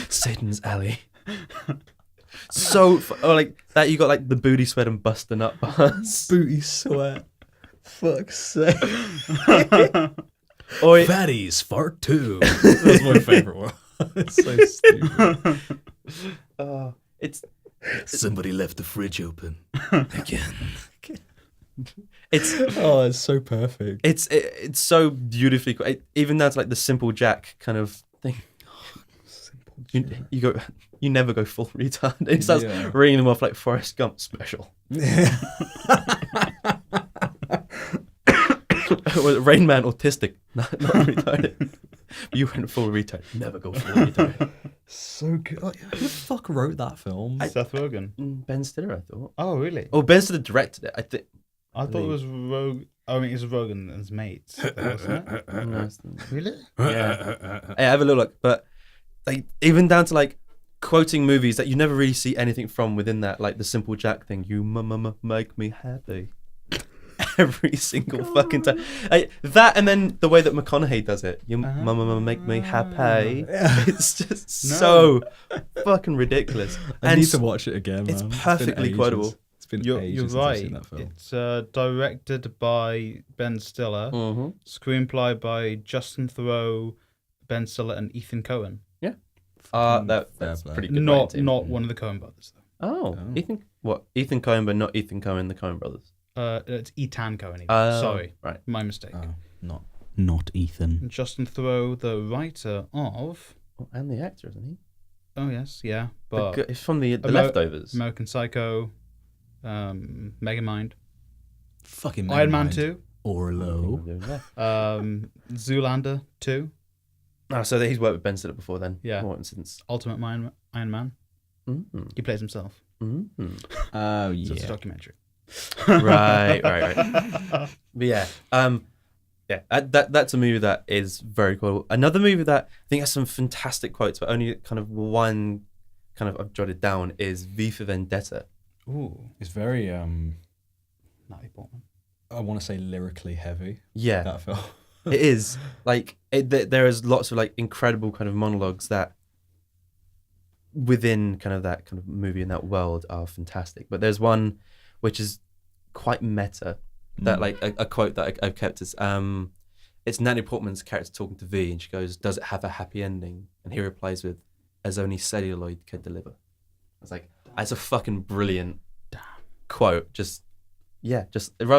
Satan's Alley. So or like that, you got like the booty sweat and busting up bars. Booty sweat. Fuck's sake. Or Fatties fart too. That's my favorite one. It's so stupid. Somebody left the fridge open again. It's so perfect. It's so beautifully even down to like the Simple Jack kind of thing. You never go full retard. And he starts reading them off like Forrest Gump special. Rain Man autistic, not retarded. You went full retard. Never go full retard. So good. Oh, who the fuck wrote that film? Seth Rogen. Ben Stiller, I thought. Oh, really? Oh, Ben Stiller directed it. I thought it was Rogen. I mean, it's Rogen and his mates, wasn't it? Really? Yeah. Hey, have a little look. But like, even down to like quoting movies that you never really see anything from within that, like the Simple Jack thing. You make me happy. Every single fucking time. That and then the way that McConaughey does it. You mama make me happy. It's just so fucking ridiculous. I need to watch it again, man. It's perfectly quotable. It's been You're ages right. since I've seen that film. It's directed by Ben Stiller, screenplay by Justin Theroux, Ben Stiller, and Ethan Coen. Yeah. That's play. pretty good. Not writing. one of the Coen brothers though. Oh, Ethan Coen, but not Ethan Coen, the Coen brothers. It's Ethan Coen. Even. Sorry, right, my mistake. Not Ethan. Justin Theroux, the writer of. And the actor, isn't he? Oh yes, yeah, but It's from the Leftovers. American Psycho, Megamind, Fucking Iron Man Megamind. 2, Orlo. Zoolander 2, So he's worked with Ben Stiller before then. Yeah. What incidents? Ultimate Iron Man. Mm-hmm. He plays himself. Mm-hmm. Oh So it's a yeah. documentary. right. But yeah, that's a movie that is very cool. Another movie that I think has some fantastic quotes, but only kind of one kind of I've jotted down is V for Vendetta. Ooh, It's very Natalie Portman. I want to say lyrically heavy. Yeah, That film. it is. Like there is lots of like incredible kind of monologues that within kind of that kind of movie and that world are fantastic. But there's one which is quite meta. That like a quote that I've kept is it's Natalie Portman's character talking to V, and she goes, "Does it have a happy ending?" And he replies with, "As only celluloid could deliver." I was like, that's a fucking brilliant quote. Just rather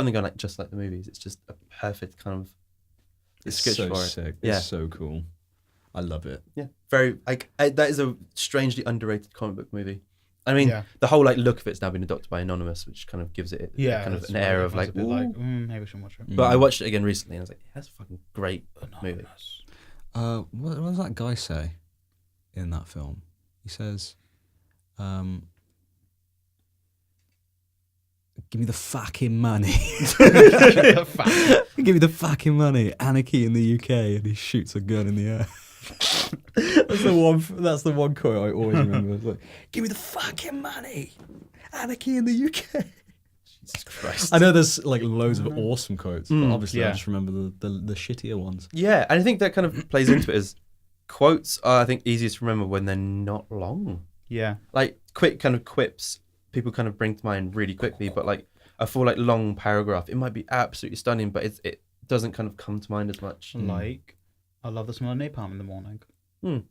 than going like just like the movies, it's just a perfect kind of It's description so for it. sick. Yeah. It's so cool. I love it. Yeah, very like that is a strangely underrated comic book movie. I mean, Yeah. the whole like look of it's now been adopted by Anonymous, which kind of gives it Yeah, kind of that's an why air it of was like, a bit ooh. maybe we should watch it. But I watched it again recently, and I was like, yeah, that's a fucking great movie. Anonymous. What does that guy say in that film? He says, "Give me the fucking money." Give me the fucking money. Anarchy in the UK, and he shoots a gun in the air. That's the one quote I always remember. It's like, "Give me the fucking money. Anarchy in the UK." Jesus Christ. I know there's like loads of awesome quotes, but obviously I yeah. just remember the shittier ones. Yeah, and I think that kind of plays into it as quotes are, I think, easiest to remember when they're not long. Yeah. Like quick kind of quips, people kind of bring to mind really quickly, but like a full like long paragraph, it might be absolutely stunning, but it doesn't kind of come to mind as much. Like, I love the smell of napalm in the morning. Mm.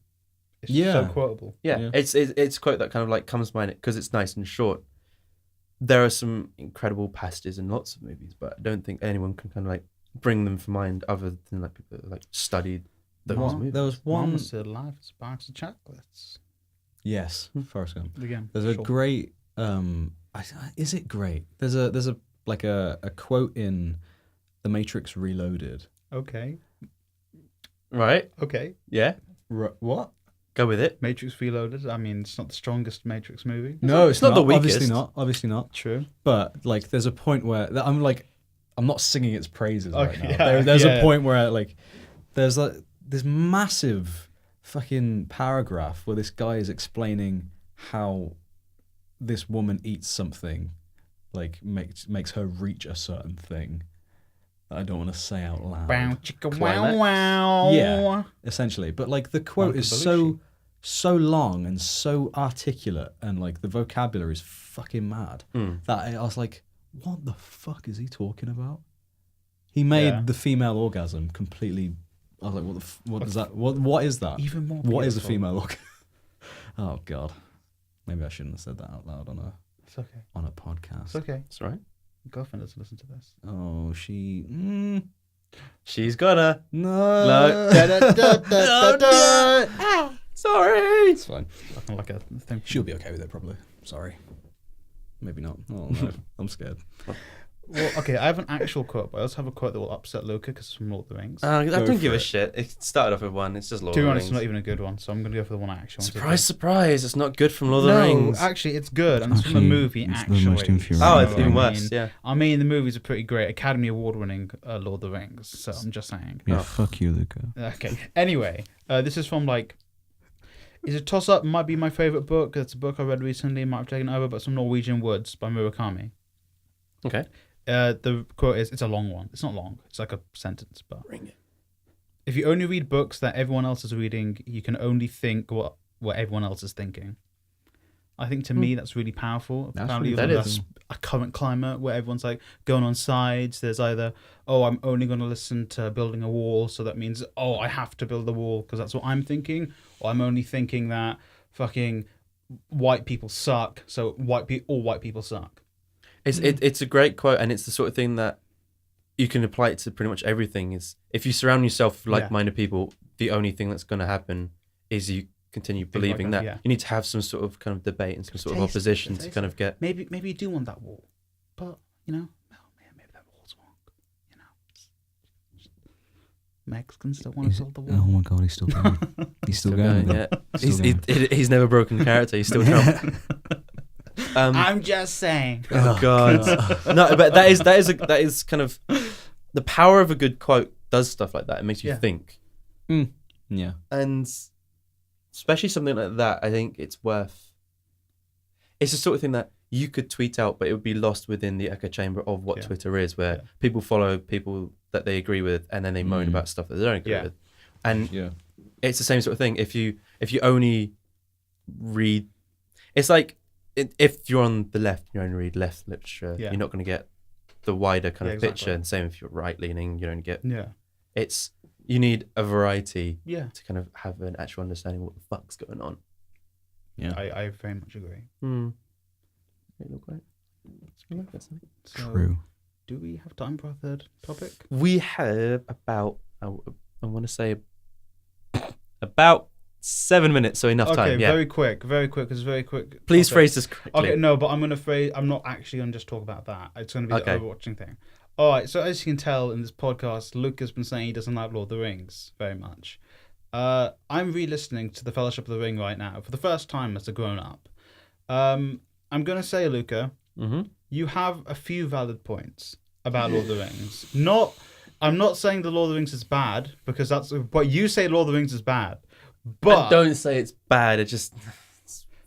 It's Yeah. so quotable. Yeah, Yeah. it's a quote that kind of like comes to mind because it's nice and short. There are some incredible passages in lots of movies, but I don't think anyone can kind of like bring them to mind other than like people that like studied those movies. There was One one. was said life is a box of chocolates. Yes, Forrest Gump. Again. There's a short. great. Is it great? There's a like a quote in The Matrix Reloaded. Okay. Right? Okay. Yeah. What? Go with it. Matrix Reloaded. I mean, it's not the strongest Matrix movie. No, It's not the Obviously weakest. not. Obviously not. True. But like, there's a point where I'm not singing its praises right Okay, now. yeah, There's yeah. a point where like, there's like this massive fucking paragraph where this guy is explaining how this woman eats something, like makes her reach a certain thing that I don't want to say out loud. Wow, chicka, Climax. wow, wow. Yeah, essentially. But like the quote is Unbelievable. so long and so articulate, and like the vocabulary is fucking mad that I was like, what the fuck is he talking about? He made Yeah. the female orgasm completely. I was like, what does that? What is that? Even more. What is a beautiful. female orgasm? Oh god, maybe I shouldn't have said that out loud It's okay. on a podcast. It's okay. That's right. Girlfriend doesn't listen to this. Oh, she. She's gonna. No. No. Da, da, da, da, da, da. Sorry. It's fine. Fucking like a thing. She'll be okay with it, probably. Sorry. Maybe not. Oh no, I'm scared. Well, okay, I have an actual quote, but I also have a quote that will upset Luka because it's from Lord of the Rings. I Go don't give for a it. shit. It started off with one. It's just Lord To of be the honest, Rings. it's not even a good one, so I'm going to go for the one I actually want Surprise, surprise. It's not good from Lord to of the No, Rings. actually, it's good, and it's from the Actually, movie, it's the actually. most infuriating Oh, I it's even mean- worse. Yeah. I mean, the movies are pretty great. Academy Award-winning Lord of the Rings, so I'm just saying. Yeah, Oh. fuck you, Luca. Okay. Anyway, this is from like. Is a toss-up? Might be my favorite book. It's a book I read recently. Might have taken over, but some Norwegian Woods by Murakami. Okay. The quote is, it's a long one. It's not long. It's like a sentence, but Bring it. if you only read books that everyone else is reading, you can only think what everyone else is thinking. I think to me that's really powerful. That's Apparently, really that's a current climate where everyone's like going on sides. There's either, oh, I'm only going to listen to building a wall, so that means, oh, I have to build a wall because that's what I'm thinking, or I'm only thinking that fucking white people suck, so all white people suck. It's a great quote, and it's the sort of thing that you can apply it to pretty much everything. Is if you surround yourself with like-minded people, the only thing that's going to happen is you continue believing that. You need to have some sort of kind of debate and some sort of opposition to kind of get. Maybe you do want that wall, but you know, maybe that wall's wrong. You know, Mexicans don't want to build the wall. Oh my god, he's still going. He's still going. Yeah, he's never broken character. He's still Trump. I'm just saying. Oh god. No, but that is kind of the power of a good quote. Does stuff like that. It makes you think. Yeah. And especially something like that, I think it's worth. It's the sort of thing that you could tweet out, but it would be lost within the echo chamber of what Twitter is, where people follow people that they agree with, and then they moan about stuff that they don't agree with. And it's the same sort of thing. If you only read, it's like if you're on the left, you only read left literature. You're not going to get the wider kind of picture. And same if you're right leaning, you don't get. It's. You need a variety to kind of have an actual understanding of what the fuck's going on. Yeah, I very much agree. It look great. True. Do we have time for our third topic? We have about, I want to say, about 7 minutes, so enough time. Okay, very quick, because very quick. Please phrase this correctly. Okay, no, but I'm not actually going to just talk about that. It's going to be the overwatching thing. All right, so as you can tell in this podcast, Luke has been saying he doesn't like Lord of the Rings very much. I'm re-listening to The Fellowship of the Ring right now for the first time as a grown-up. I'm going to say, Luka, you have a few valid points about Lord of the Rings. I'm not saying The Lord of the Rings is bad, because that's what you say. Lord of the Rings is bad, but I don't say it's bad. It's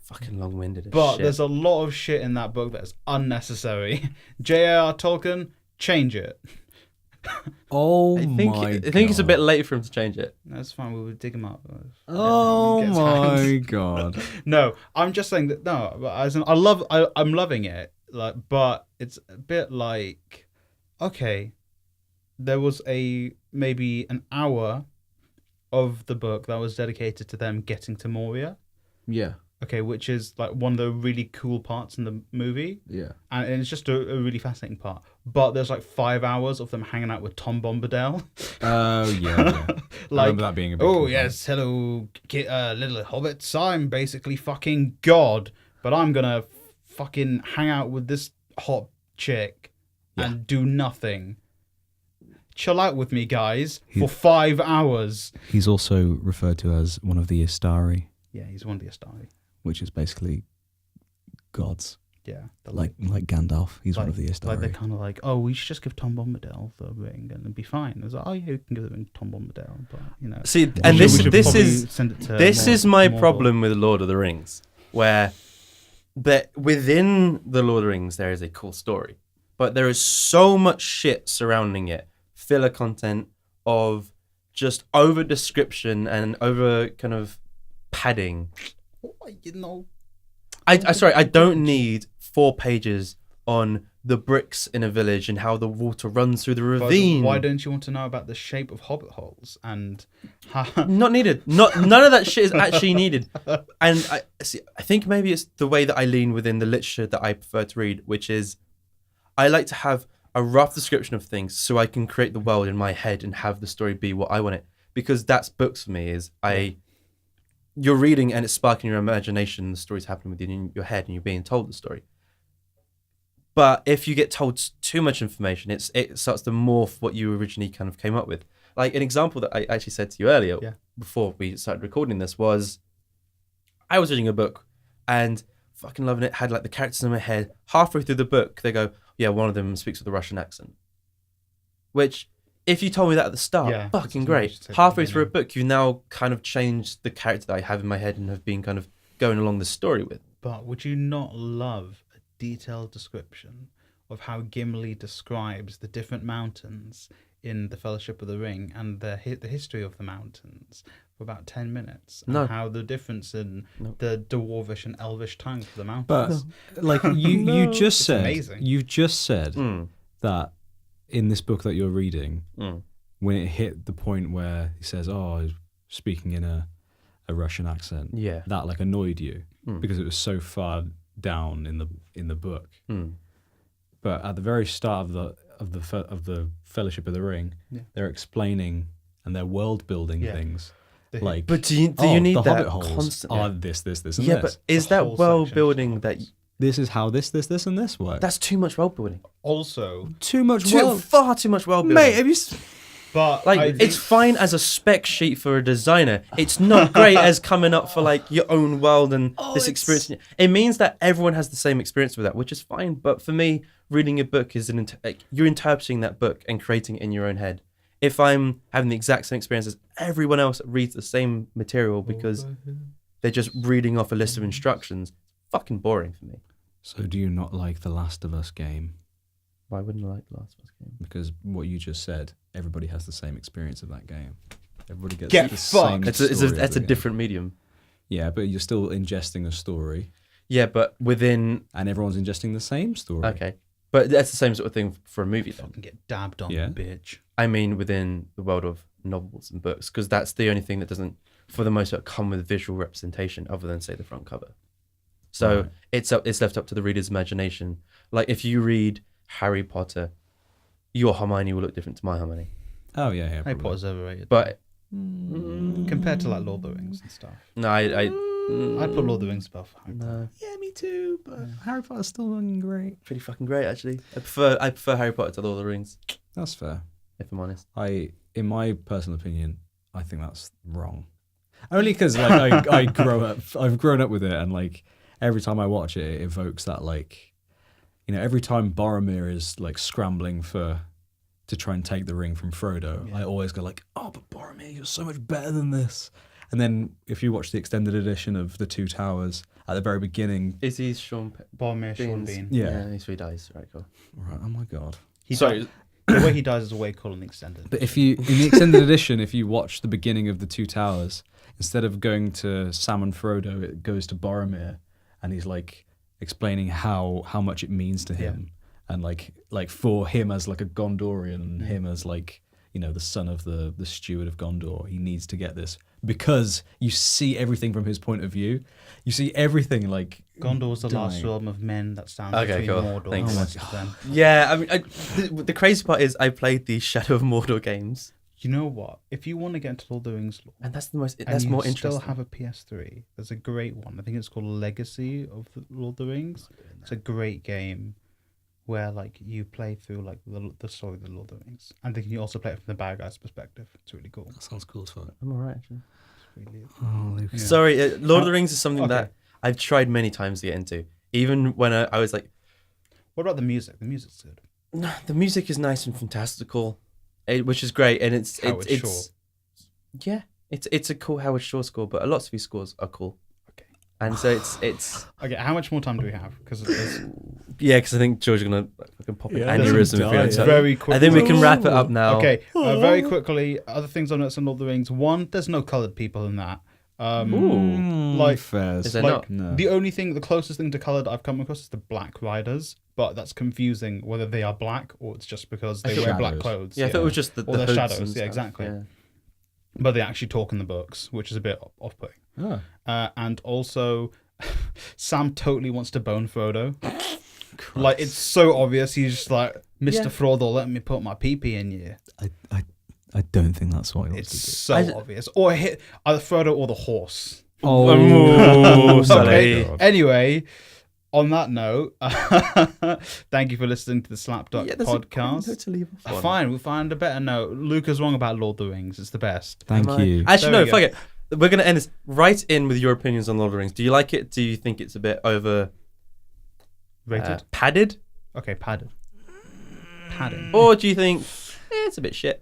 fucking long-winded. But there's a lot of shit in that book that is unnecessary. J.R.R. Tolkien. Change it. I think it's a bit late for him to change it. That's fine. We would dig him up. Oh my god. No, I'm just saying that. No, but as in, I'm loving it. Like, but it's a bit like, okay, there was maybe an hour of the book that was dedicated to them getting to Moria. Yeah. Okay, which is like one of the really cool parts in the movie. Yeah. And it's just a really fascinating part. But there's like 5 hours of them hanging out with Tom Bombadil. Oh, yeah. Like, I remember that being a big complaint. Yes, hello, little hobbits. I'm basically fucking God. But I'm going to fucking hang out with this hot chick and do nothing. Chill out with me, guys, for 5 hours. He's also referred to as one of the Istari. Yeah, he's one of the Istari. Which is basically gods. Yeah. Like Gandalf. He's one of the Istari. Like they're kind of like, oh, we should just give Tom Bombadil the ring and it'd be fine. It's like, oh yeah, we can give the ring to Tom Bombadil, but you know. See, and this is my problem with Lord of the Rings, where within the Lord of the Rings there is a cool story, but there is so much shit surrounding it, filler content of just over description and over kind of padding. You know, I don't need 4 pages on the bricks in a village and how the water runs through the ravine. Why don't you want to know about the shape of hobbit holes and not needed. None of that shit is actually needed. And I think maybe it's the way that I lean within the literature that I prefer to read, which is I like to have a rough description of things so I can create the world in my head and have the story be what I want it. Because that's books for me. You're reading and it's sparking your imagination. The story's happening within your head and you're being told the story. But if you get told too much information, it starts to morph what you originally kind of came up with. Like an example that I actually said to you earlier before we started recording this was I was reading a book and fucking loving it, had like the characters in my head. Halfway through the book, they go, yeah, one of them speaks with a Russian accent. Which... if you told me that at the start, fucking great. Halfway through a book, you've now kind of changed the character that I have in my head and have been kind of going along the story with. But would you not love a detailed description of how Gimli describes the different mountains in The Fellowship of the Ring and the history of the mountains for about 10 minutes. No. And how the difference in the dwarvish and elvish tongue for the But mountains. like you just It's said, amazing. you've just said Mm. that in this book that you're reading, Mm. when it hit the point where he says, "Oh, he's speaking in a Russian accent," Yeah. that like annoyed you Mm. because it was so far down in the book. Mm. But at the very start of the Fellowship of the Ring, Yeah. they're explaining and they're world building Yeah. things. The- Like, But do you need the that Hobbit holes constantly? are this, and Yeah, this. but is The that whole world section building of that? hobbits. This is how this, and this work. That's too much world building. Also, too much Far too much world building. Mate, have you? but Like, I it's think- fine as a spec sheet for a designer. It's not great as coming up for like your own world and this experience. It means that everyone has the same experience with that, which is fine. But for me, reading a book is you're interpreting that book and creating it in your own head. If I'm having the exact same experience as everyone else that reads the same material because they're just reading off a list of instructions, it's fucking boring for me. So do you not like the Last of Us game? Why wouldn't I like the Last of Us game? Because what you just said, everybody has the same experience of that game. Everybody gets Get the fucked. same It's story of that's the a game. different medium. Yeah, but you're still ingesting a story, Yeah, but within and everyone's ingesting the same story. okay, but that's the same sort of thing for a movie. Then fucking get dabbed on, Yeah. bitch. I mean, within the world of novels and books, because that's the only thing that doesn't, for the most part, come with visual representation other than say the front cover. So Right. it's left up to the reader's imagination. Like if you read Harry Potter, your Hermione will look different to my Hermione. Oh yeah, yeah. Harry probably. Potter's overrated. But compared to like Lord of the Rings and stuff. no, I'd put Lord of the Rings above Harry Potter. no, Yeah, me too. But Harry Potter's still looking great. pretty fucking great actually. I prefer Harry Potter to Lord of the Rings, That's fair. if I'm honest. In my personal opinion, I think that's wrong. Only because like I've grown up with it, and like every time I watch it, it evokes that like, every time Boromir is like scrambling to try and take the ring from Frodo, Yeah. I always go like, oh, but Boromir, you're so much better than this. And then if you watch the extended edition of The Two Towers at the very beginning, Is he Sean Boromir, Sean Beans? Bean. Yeah. He's he dies. Right, cool. right? Oh my god. Sorry. The way he dies is way cooler than the extended. But if you in the extended edition, if you watch the beginning of The Two Towers, instead of going to Sam and Frodo, it goes to Boromir, and he's like explaining how much it means to him, and like for him as like a Gondorian, and him as like the son of the steward of Gondor, he needs to get this because you see everything from his point of view. You see everything like Gondor's the last dying. realm of men that stands Okay, between cool. Mordor Thanks. and Oh the my rest of them. Yeah, I mean, the crazy part is I played the Shadow of Mordor games, You know what? If you want to get into Lord of the Rings lore, and that's the most. and That's you more still interesting. have a PS3, there's a great one. I think it's called Legacy of the Lord of the Rings. It's a great game where like you play through like the story of the Lord of the Rings, and then you also play it from the bad guy's perspective. It's really cool. That sounds cool as fuck. I'm alright actually. It's really Oh, Luke. Yeah. Sorry, Lord of the Rings is something Okay. that I've tried many times to get into. Even when I was like, What about the music? The music's good. no, the music is nice and fantastical, which is great, and it's Howard Shore. yeah, it's a cool Howard Shore score, but a lot of these scores are cool. Okay. And so it's Okay, how much more time do we have? Because it's yeah, because I think George is gonna fucking pop an Yeah, aneurysm if we die, don't yeah. tell- very quick. I think we can wrap it up now. Okay, very quickly. Other things I've noticed in Lord of the Rings. One, there's no coloured people in that. Like- fairs. Is there Like not? No. the closest thing to coloured I've come across is the Black Riders, but that's confusing whether they are black or it's just because they thought wear black shadows. clothes. Yeah, I thought it was just the Or they're hoods shadows, and yeah, stuff. exactly. Yeah. But they actually talk in the books, which is a bit off-putting. Oh. And also, Sam totally wants to bone Frodo. Like, it's so obvious. He's just like, Mr. Yeah. Frodo, let me put my pee-pee in you. I don't think that's what he wants It's to do. so obvious. Or hit either Frodo or the horse. Oh, Sully. Okay. Anyway, on that note, thank you for listening to the SlapDuck Yeah, that's a great Podcast. note to leave off on. Fine, we'll find a better note. Luca's wrong about Lord of the Rings. It's the best. Thank Am I- you. Actually, There no, we fuck it. We're going to end this. Write in with your opinions on Lord of the Rings. Do you like it? Do you think it's a bit over Rated? padded? Okay, padded. Padding. Or do you think it's a bit shit?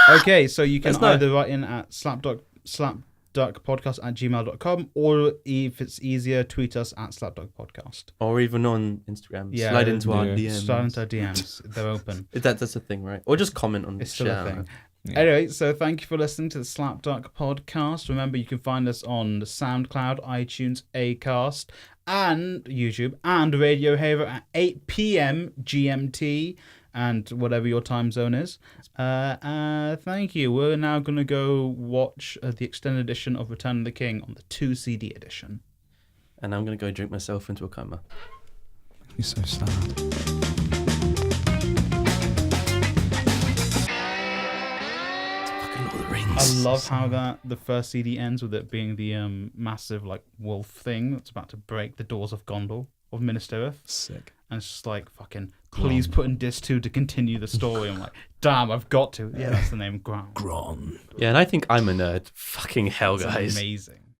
Okay, so you can Let's know. either write in at slapduckpodcast@gmail.com, or if it's easier, tweet us at SlapDuck Podcast. Or even on Instagram. Yeah, Slide into our yeah. DMs. Slide into our DMs. They're open. That's a thing, right? Or just comment on It's still a shit. thing. Yeah. Anyway, so thank you for listening to the SlapDuck Podcast. Remember, you can find us on SoundCloud, iTunes, Acast, and YouTube, and Radio Haver at 8 p.m. GMT, and whatever your time zone is. Thank you. We're now going to go watch the extended edition of Return of the King on the 2 CD edition. And I'm going to go drink myself into a coma. You're so sad. I love how the first CD ends with it being the massive like wolf thing that's about to break the doors of Gondor, of Minas Tirith. Sick. And it's just like, fucking, please put in disc 2 to continue the story. I'm like, damn, I've got to. Yeah, that's the name, Gron. Gron. Yeah, and I think I'm a nerd. Fucking hell, That's guys. amazing.